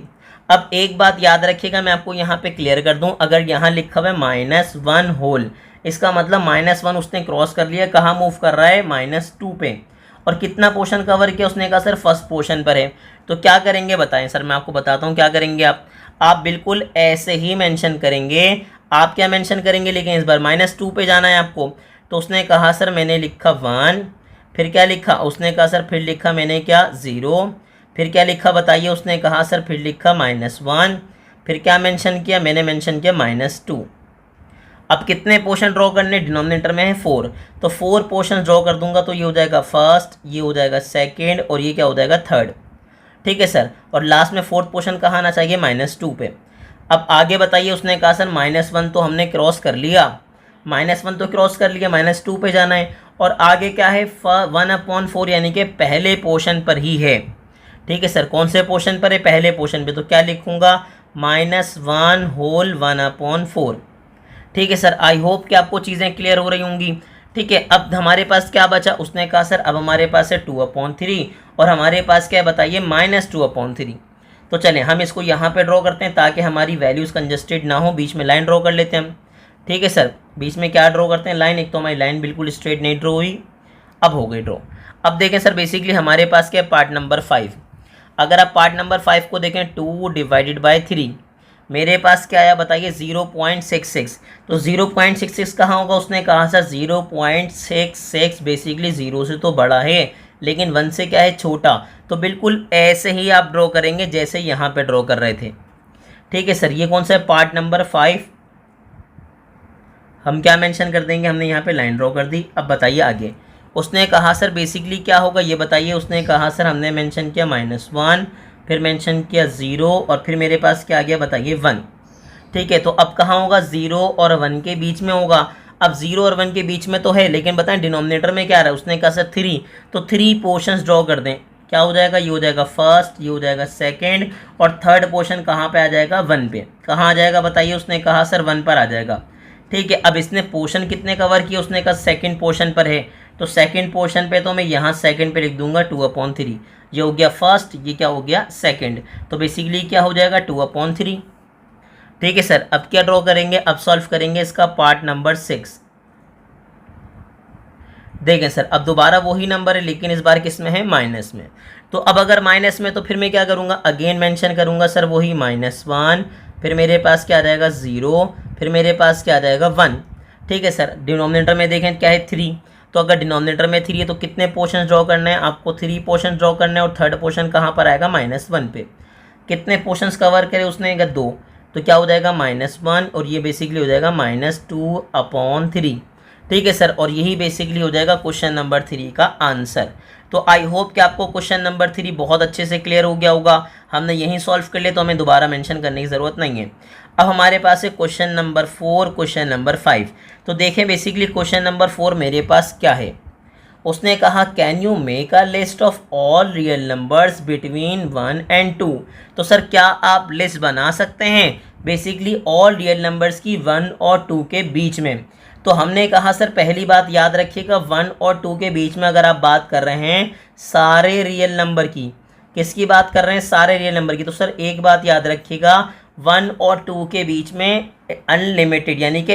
अब एक बात याद रखिएगा, मैं आपको यहाँ पे क्लियर कर दूं, अगर यहाँ लिखा हुआ है -1 होल, इसका मतलब -1 उसने क्रॉस कर लिया, कहाँ मूव कर रहा है, -2 पे। और कितना पोर्शन कवर किया, उसने कहा सर फर्स्ट पोर्शन पर है। तो क्या करेंगे बताएं सर, मैं आपको बताता हूँ क्या करेंगे आप बिल्कुल ऐसे ही मेंशन करेंगे। आप क्या मेंशन करेंगे, लेकिन इस बार -2 पे जाना है आपको। तो उसने कहा सर मैंने लिखा 1, फिर क्या लिखा, उसने कहा सर फिर लिखा मैंने क्या 0, फिर क्या लिखा बताइए, उसने कहा सर फिर लिखा -1, फिर क्या मेंशन किया, मैंने मेंशन किया -2। अब कितने पोर्शन ड्रॉ करने, डिनोमिनेटर में है 4, तो 4 पोर्शन ड्रॉ कर दूंगा, तो ये हो जाएगा फर्स्ट, ये हो जाएगा सेकेंड और ये क्या हो जाएगा थर्ड। ठीक है सर, और लास्ट में फोर्थ पोर्शन कहाँ आना चाहिए, -2 पे। अब आगे बताइए, उसने कहा सर -1 तो हमने क्रॉस कर लिया, -1 तो क्रॉस कर लिया, -2 पे जाना है। और आगे क्या है, 1/4 यानी कि पहले पोर्शन पर ही है। ठीक है सर, कौन से पोर्शन पर है, पहले पोर्शन पे। तो क्या लिखूंगा, -1 होल 1/4। ठीक है सर, आई होप कि आपको चीज़ें क्लियर हो रही होंगी। ठीक है, अब हमारे पास क्या बचा, उसने कहा सर अब हमारे पास है 2/3 और हमारे पास क्या है बताइए, -2/3। तो चलें हम इसको यहाँ पे ड्रॉ करते हैं ताकि हमारी वैल्यूज़ कंजस्टेड ना हो। बीच में लाइन ड्रॉ कर लेते हैं हम। ठीक है सर, बीच में क्या ड्रॉ करते हैं, लाइन। एक तो हमारी लाइन बिल्कुल स्ट्रेट नहीं ड्रॉ हुई, अब हो गई ड्रॉ। अब देखें सर, बेसिकली हमारे पास क्या है, पार्ट नंबर 5। अगर आप पार्ट नंबर 5 को देखें, 2 डिवाइडेड बाई 3, मेरे पास क्या आया बताइए, 0.66। तो 0.66 कहाँ होगा, उसने कहा सर 0.66 बेसिकली 0 से तो बड़ा है लेकिन 1 से क्या है, छोटा। तो बिल्कुल ऐसे ही आप ड्रॉ करेंगे जैसे यहाँ पे ड्रॉ कर रहे थे। ठीक है सर, ये कौन सा है, पार्ट नंबर 5। हम क्या मेंशन कर देंगे, हमने यहाँ पे लाइन ड्रॉ कर दी। अब बताइए आगे, उसने कहा सर बेसिकली क्या होगा ये बताइए। उसने कहा सर हमने मेंशन किया -1, फिर मेंशन किया 0 और फिर मेरे पास क्या आ गया बताइए, 1। ठीक है, तो अब कहाँ होगा, 0 और 1 के बीच में होगा। अब 0 और 1 के बीच में तो है, लेकिन बताएं डिनोमिनेटर में क्या आ रहा है, उसने कहा सर 3, तो 3 पोर्शंस ड्रॉ कर दें। क्या हो जाएगा, ये हो जाएगा फर्स्ट, ये हो जाएगा सेकेंड और थर्ड पोर्शन कहाँ पे आ जाएगा, 1 पे। कहाँ आ जाएगा बताइए, उसने कहा सर 1 पर आ जाएगा। ठीक है, अब इसने पोर्शन कितने कवर किए, उसने कहा सेकंड पोर्शन पर है। तो सेकंड पोर्शन पे तो मैं यहाँ सेकंड पे लिख दूंगा 2/3। ये हो गया फर्स्ट, ये क्या हो गया सेकंड। तो बेसिकली क्या हो जाएगा 2/3। ठीक है सर, अब क्या ड्रॉ करेंगे, अब सॉल्व करेंगे इसका पार्ट नंबर 6। देखें सर, अब दोबारा वही नंबर है लेकिन इस बार किस में है, माइनस में। तो अब अगर माइनस में तो फिर मैं क्या करूँगा, अगेन मेंशन करूँगा सर वही -1, फिर मेरे पास क्या आ जाएगा 0, फिर मेरे पास क्या आ जाएगा 1। ठीक है सर, डिनोमिनेटर में देखें क्या है 3, तो अगर डिनोमिनेटर में 3 है तो कितने पोर्शन ड्रॉ करने हैं आपको, 3 पोर्शन ड्रॉ करने हैं। और थर्ड पोर्शन कहाँ पर आएगा, -1 पे। कितने पोर्शंस कवर करे उसने, 2, तो क्या हो जाएगा -1 और ये बेसिकली हो जाएगा -2/3। ठीक है सर, और यही बेसिकली हो जाएगा क्वेश्चन नंबर 3 का आंसर। तो आई होप कि आपको क्वेश्चन नंबर 3 बहुत अच्छे से क्लियर हो गया होगा। हमने यहीं सॉल्व कर लिया तो हमें दोबारा मेंशन करने की ज़रूरत नहीं है। अब हमारे पास है क्वेश्चन नंबर 4, क्वेश्चन नंबर 5। तो देखें बेसिकली क्वेश्चन नंबर 4 मेरे पास क्या है, उसने कहा can you make a list of all real numbers between 1 and 2। तो सर क्या आप लिस्ट बना सकते हैं बेसिकली ऑल रियल नंबर्स की 1 और 2 के बीच में। तो हमने कहा सर पहली बात याद रखिएगा, 1 और 2 के बीच में अगर आप बात कर रहे हैं सारे रियल नंबर की, किसकी बात कर रहे हैं, सारे रियल नंबर की। तो सर एक बात याद रखिएगा, 1 और 2 के बीच में अनलिमिटेड यानी कि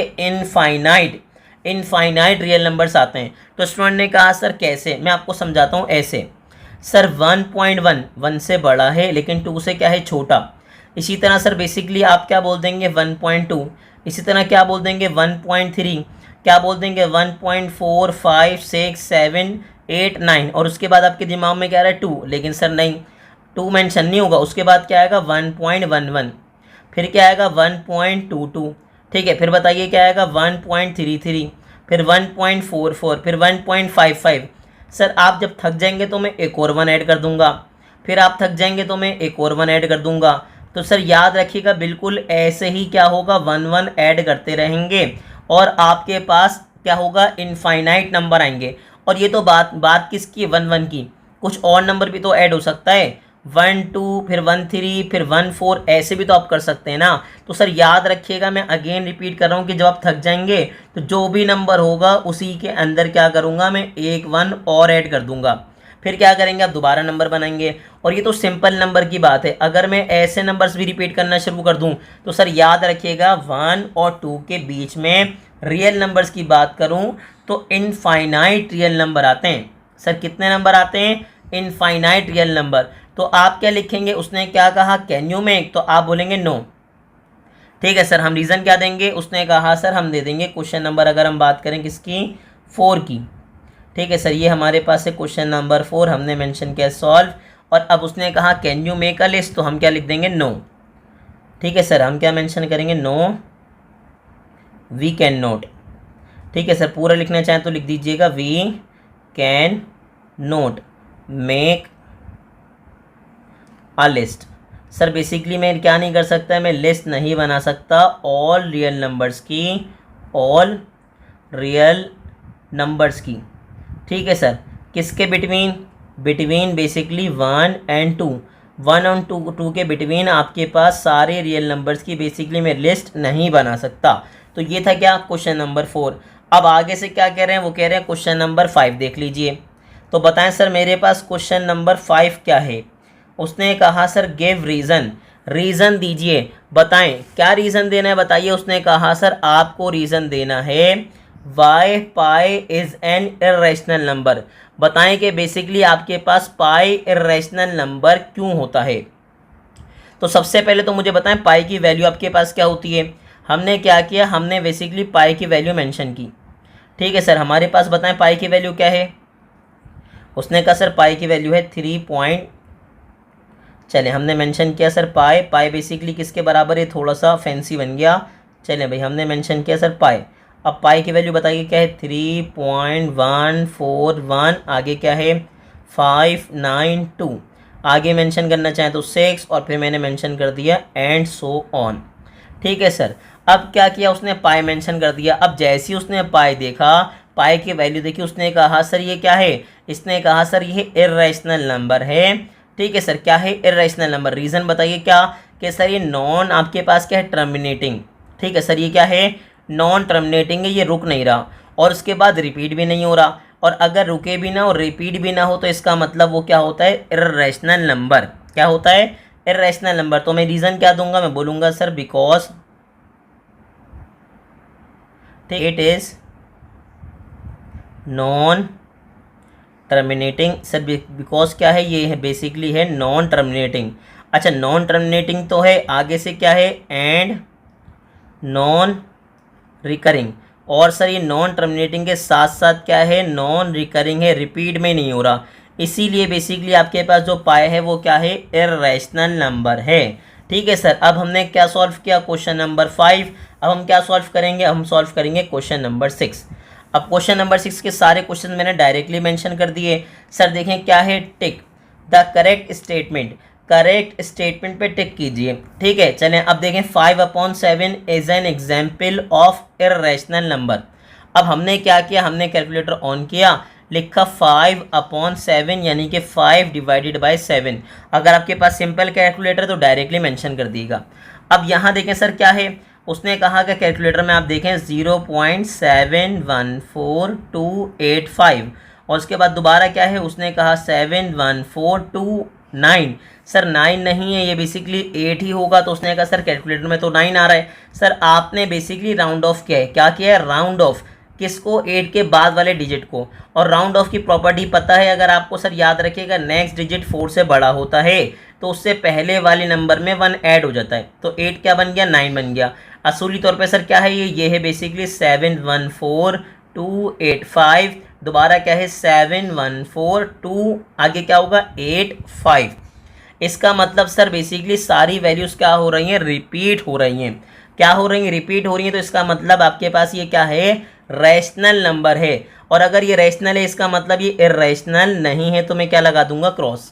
इनफाइनाइट रियल नंबर्स आते हैं। तो स्टूडेंट ने कहा सर कैसे, मैं आपको समझाता हूँ ऐसे। सर 1.1 1 से बड़ा है लेकिन 2 से क्या है, छोटा। इसी तरह सर बेसिकली आप क्या बोल देंगे 1.2, इसी तरह क्या बोल देंगे 1.3, क्या बोल देंगे 1.4 5 6 7 8 9 और उसके बाद आपके दिमाग में क्या आ रहा है 2, लेकिन सर नहीं 2 मेंशन नहीं होगा। उसके बाद क्या आएगा 1.11, फिर क्या आएगा 1.22। ठीक है, फिर बताइए क्या आएगा 1.33, फिर 1.44, फिर 1.55। सर आप जब थक जाएंगे तो मैं एक और 1 ऐड कर दूंगा, फिर आप थक जाएंगे तो मैं एक और 1 ऐड कर दूंगा। तो सर याद रखिएगा बिल्कुल ऐसे ही क्या होगा, 1 ऐड करते रहेंगे और आपके पास क्या होगा, इनफाइनाइट नंबर आएंगे। और ये तो बात किसकी है, 1 की। कुछ और नंबर भी तो ऐड हो सकता है, 1 2 फिर 1 3 फिर 1 4, ऐसे भी तो आप कर सकते हैं ना। तो सर याद रखिएगा, मैं अगेन रिपीट कर रहा हूँ कि जब आप थक जाएंगे तो जो भी नंबर होगा उसी के अंदर क्या करूँगा, मैं एक 1 और ऐड कर दूंगा। फिर क्या करेंगे, आप दोबारा नंबर बनाएंगे। और ये तो सिंपल नंबर की बात है। अगर मैं ऐसे नंबर्स भी रिपीट करना शुरू कर दूं तो सर याद रखिएगा 1 और 2 के बीच में रियल नंबर्स की बात करूं तो इनफाइनाइट रियल नंबर आते हैं। सर कितने नंबर आते हैं, इनफाइनाइट रियल नंबर। तो आप क्या लिखेंगे, उसने क्या कहा, कैन यू मेक, तो आप बोलेंगे नो। ठीक है सर, हम रीज़न क्या देंगे, उसने कहा सर हम दे देंगे क्वेश्चन नंबर, अगर हम बात करें किसकी, 4 की। ठीक है सर, ये हमारे पास है क्वेश्चन नंबर 4, हमने मेंशन किया सॉल्व। और अब उसने कहा can you make a list, तो हम क्या लिख देंगे, नो। ठीक है सर, हम क्या मेंशन करेंगे, नो वी कैन नोट। ठीक है सर, पूरा लिखना चाहें तो लिख दीजिएगा we can not make a list. Sir basically मैं क्या नहीं कर सकता, मैं लिस्ट नहीं बना सकता ऑल रियल नंबर्स की, ऑल रियल नंबर्स की। ठीक है सर, किसके बिटवीन, बिटवीन बेसिकली 1 एंड 2, 1 और 2 के बिटवीन आपके पास सारे रियल नंबर्स की बेसिकली मैं लिस्ट नहीं बना सकता। तो ये था क्या, क्वेश्चन नंबर 4। अब आगे से क्या कह रहे हैं, वो कह रहे हैं क्वेश्चन नंबर 5 देख लीजिए। तो बताएं सर मेरे पास क्वेश्चन नंबर 5 क्या है। उसने कहा सर गिव रीज़न, रीज़न दीजिए, बताएं क्या रीज़न देना है, बताइए। उसने कहा सर आपको रीज़न देना है why pi is an irrational number. बताएं कि बेसिकली आपके पास पाई इर्रेशनल नंबर क्यों होता है। तो सबसे पहले तो मुझे बताएं पाई की वैल्यू आपके पास क्या होती है। हमने क्या किया, हमने बेसिकली पाई की वैल्यू मेंशन की। ठीक है सर, हमारे पास बताएं पाई की वैल्यू क्या है। उसने कहा सर पाई की वैल्यू है 3 चले हमने मेंशन किया सर पाई, पाई बेसिकली किसके बराबर है, थोड़ा सा फैंसी बन गया। चले भाई हमने मेंशन किया सर पाई। अब पाई की वैल्यू बताइए क्या है, 3.141। आगे क्या है, 592। आगे मेंशन करना चाहें तो 6, और फिर मैंने मेंशन कर दिया एंड सो ऑन। ठीक है सर, अब क्या किया उसने, पाई मेंशन कर दिया। अब जैसे ही उसने पाई देखा, पाई की वैल्यू देखी, उसने कहा सर ये क्या है, इसने कहा सर ये इर्रेशनल नंबर है। ठीक है सर, क्या है, इर्रेशनल नंबर। रीज़न बताइए क्या, कि सर ये नॉन आपके पास क्या है, टर्मिनेटिंग। ठीक है सर, ये क्या है, नॉन टर्मिनेटिंग है, ये रुक नहीं रहा और उसके बाद रिपीट भी नहीं हो रहा। और अगर रुके भी ना और रिपीट भी ना हो तो इसका मतलब वो क्या होता है, इर्रेशनल नंबर। क्या होता है, इर्रेशनल नंबर। तो मैं रीज़न क्या दूंगा, मैं बोलूँगा sir because it is non terminating. Sir because क्या है, ये है बेसिकली है नॉन टर्मिनेटिंग। अच्छा नॉन टर्मिनेटिंग तो है, आगे से क्या है, एंड नॉन रिकरिंग। और सर ये नॉन टर्मिनेटिंग के साथ साथ क्या है, नॉन रिकरिंग है, रिपीट में नहीं हो रहा। इसीलिए बेसिकली आपके पास जो पाए है वो क्या है, इर्रेशनल नंबर है। ठीक है सर, अब हमने क्या सॉल्व किया, क्वेश्चन नंबर 5। अब हम क्या सॉल्व करेंगे, हम सॉल्व करेंगे क्वेश्चन नंबर 6। अब क्वेश्चन नंबर 6 के सारे क्वेश्चन मैंने डायरेक्टली मेंशन कर दिए। सर देखें क्या है, tick the correct statement, correct statement पे टिक कीजिए। ठीक है, चलें अब देखें 5/7 is an example of irrational number. अब हमने क्या किया, हमने कैलकुलेटर ऑन किया, लिखा 5/7 यानी कि 5 डिवाइडेड बाई 7। अगर आपके पास सिंपल कैलकुलेटर तो डायरेक्टली मेंशन कर दिएगा। अब यहाँ देखें सर क्या है, उसने कहा कि कैलकुलेटर में आप देखें 0.714285 और उसके बाद दोबारा क्या है, उसने कहा 71429। सर 9 नहीं है, ये बेसिकली 8 ही होगा। तो उसने कहा सर कैलकुलेटर में तो 9 आ रहा है। सर आपने बेसिकली राउंड ऑफ किया है, क्या किया है, राउंड ऑफ किसको, 8 के बाद वाले डिजिट को। और राउंड ऑफ की प्रॉपर्टी पता है अगर आपको, सर याद रखिएगा नेक्स्ट डिजिट 4 से बड़ा होता है तो उससे पहले वाले नंबर में 1 ऐड हो जाता है। तो 8 क्या बन गया, 9 बन गया। असूली तौर पे सर क्या है, ये है बेसिकली 714,285। दोबारा क्या है 714,2, आगे क्या होगा 85। इसका मतलब सर बेसिकली सारी वैल्यूज़ क्या हो रही हैं, रिपीट हो रही हैं। क्या हो रही हैं, रिपीट हो रही हैं। तो इसका मतलब आपके पास ये क्या है, रैशनल नंबर है, और अगर ये रैशनल है इसका मतलब ये इर्रेशनल नहीं है, तो मैं क्या लगा दूंगा, क्रॉस।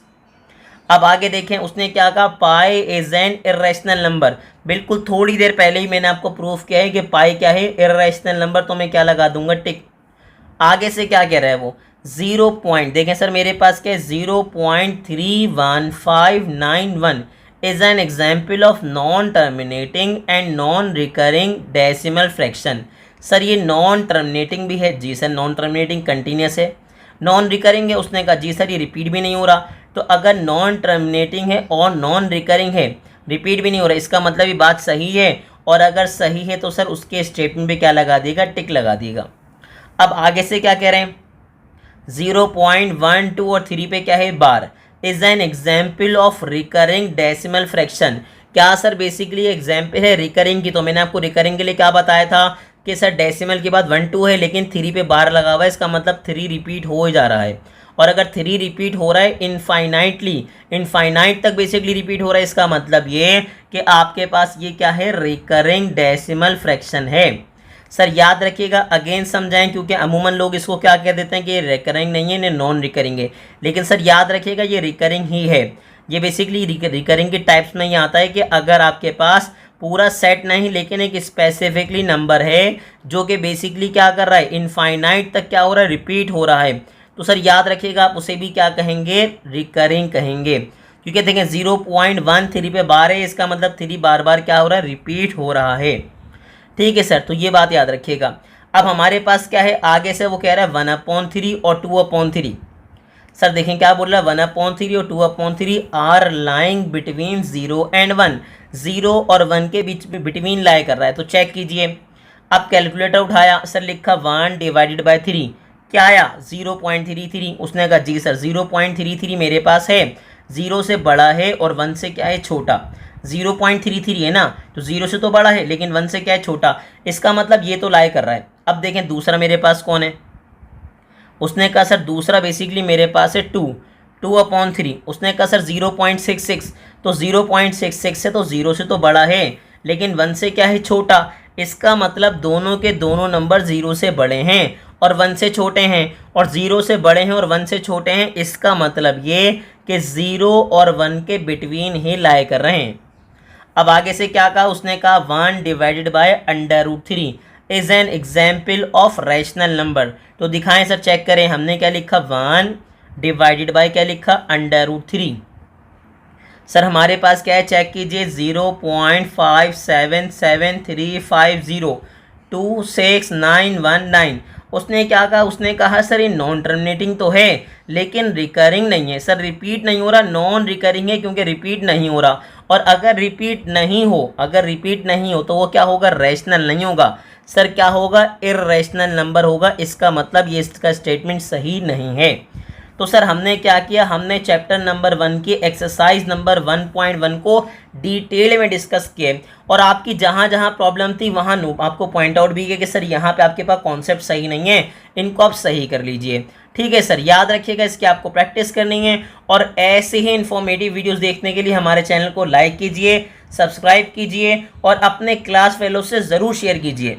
अब आगे देखें उसने क्या कहा, pi is an irrational number. बिल्कुल थोड़ी देर पहले ही मैंने आपको प्रूफ किया है कि पाई क्या है, इर्रेशनल नंबर, तो मैं क्या लगा दूंगा, टिक। आगे से क्या कह रहा है वो, 0 पॉइंट, देखें सर मेरे पास क्या है, 0.31591 is an example of non terminating and non recurring decimal fraction. Sir ये नॉन टर्मिनेटिंग भी है, जी सर, नॉन टर्मिनेटिंग कंटिन्यूस है, नॉन रिकरिंग है, उसने कहा जी सर ये रिपीट भी नहीं हो रहा। तो अगर नॉन टर्मिनेटिंग है और नॉन रिकरिंग है, रिपीट भी नहीं हो रहा, इसका मतलब ये बात सही है, और अगर सही है तो सर उसके स्टेटमेंट पे क्या लगा देगा, टिक लगा देगा। अब आगे से क्या कह रहे हैं, 0.1 2 और 3 पे क्या है, bar is an example of recurring decimal fraction. क्या सर बेसिकली एग्जाम्पल है रिकरिंग की, तो मैंने आपको रिकरिंग के लिए क्या बताया था कि सर डेसिमल के बाद 1 2 है, लेकिन 3 पे बार लगा हुआ है, इसका मतलब 3 रिपीट हो जा रहा है, और अगर 3 रिपीट हो रहा है इनफाइनाइटली, इनफाइनाइट तक बेसिकली रिपीट हो रहा है, इसका मतलब ये कि आपके पास ये क्या है, रिकरिंग डेसिमल फ्रैक्शन है। सर याद रखिएगा, अगेन समझाएं, क्योंकि अमूमन लोग इसको क्या कह देते हैं कि ये रिकरिंग नहीं है, नॉन रिकरिंग है, लेकिन सर याद रखिएगा ये रिकरिंग ही है। ये बेसिकली रिकरिंग के टाइप्स में ये आता है कि अगर आपके पास पूरा सेट नहीं लेकिन एक स्पेसिफिकली नंबर है जो कि बेसिकली क्या कर रहा है, इनफाइनाइट तक क्या हो रहा है, रिपीट हो रहा है, तो सर याद रखिएगा आप उसे भी क्या कहेंगे, रिकरिंग कहेंगे। क्योंकि देखें 0.13 पे बार है, इसका मतलब 3 बार बार क्या हो रहा है, रिपीट हो रहा है। ठीक है सर, तो ये बात याद रखिएगा। अब हमारे पास क्या है, आगे से वो कह रहा है 1/3 और 2/3। सर देखें क्या बोल रहा है, 1/3 और 2/3 आर लाइंग बिटवीन 0 एंड 1, 0 और 1 के बीच में बिटवीन लाई कर रहा है, तो चेक कीजिए। अब कैलकुलेटर उठाया, सर लिखा 1 डिवाइडेड बाई 3, क्या आया, 0.33। उसने कहा जी सर 0.33 मेरे पास है, 0 से बड़ा है और 1 से क्या है, छोटा। 0.33 है ना, तो 0 से तो बड़ा है लेकिन 1 से क्या है, छोटा, इसका मतलब ये तो लाई कर रहा है। अब देखें दूसरा मेरे पास कौन है, उसने कहा सर दूसरा बेसिकली मेरे पास है 2/3। उसने कहा सर 0.66, तो 0.66 है तो 0 से तो बड़ा है लेकिन 1 से क्या है, छोटा, इसका मतलब दोनों के दोनों नंबर 0 से बड़े हैं और 1 से छोटे हैं, और 0 से बड़े हैं और 1 से छोटे हैं, इसका मतलब ये कि 0 और 1 के बिटवीन ही लाई कर रहे हैं। अब आगे से क्या कहा, उसने कहा 1 divided by √3 is an example of rational number. तो दिखाएं सर, चेक करें, हमने क्या लिखा, 1 डिवाइडेड बाय क्या लिखा, √3। सर हमारे पास क्या है, चेक कीजिए, 0.577350269119। उसने क्या कहा, उसने कहा सर ये नॉन टर्मिनेटिंग तो है लेकिन रिकरिंग नहीं है। सर रिपीट नहीं हो रहा, नॉन रिकरिंग है क्योंकि रिपीट नहीं हो रहा, और अगर रिपीट नहीं हो तो वो क्या होगा, रैशनल नहीं होगा। सर क्या होगा, इर्रेशनल नंबर होगा, इसका मतलब ये इसका स्टेटमेंट सही नहीं है। तो सर हमने क्या किया, हमने चैप्टर नंबर 1 की एक्सरसाइज नंबर 1.1 को डिटेल में डिस्कस किए, और आपकी जहाँ जहाँ प्रॉब्लम थी वहाँ आपको पॉइंट आउट भी किया कि सर यहाँ पे आपके पास कॉन्सेप्ट सही नहीं है, इनको आप सही कर लीजिए। ठीक है सर, याद रखिएगा, इसकी आपको प्रैक्टिस करनी है, और ऐसे ही इन्फॉर्मेटिव वीडियोस देखने के लिए हमारे चैनल को लाइक कीजिए, सब्सक्राइब कीजिए और अपने क्लास फेलो से ज़रूर शेयर कीजिए।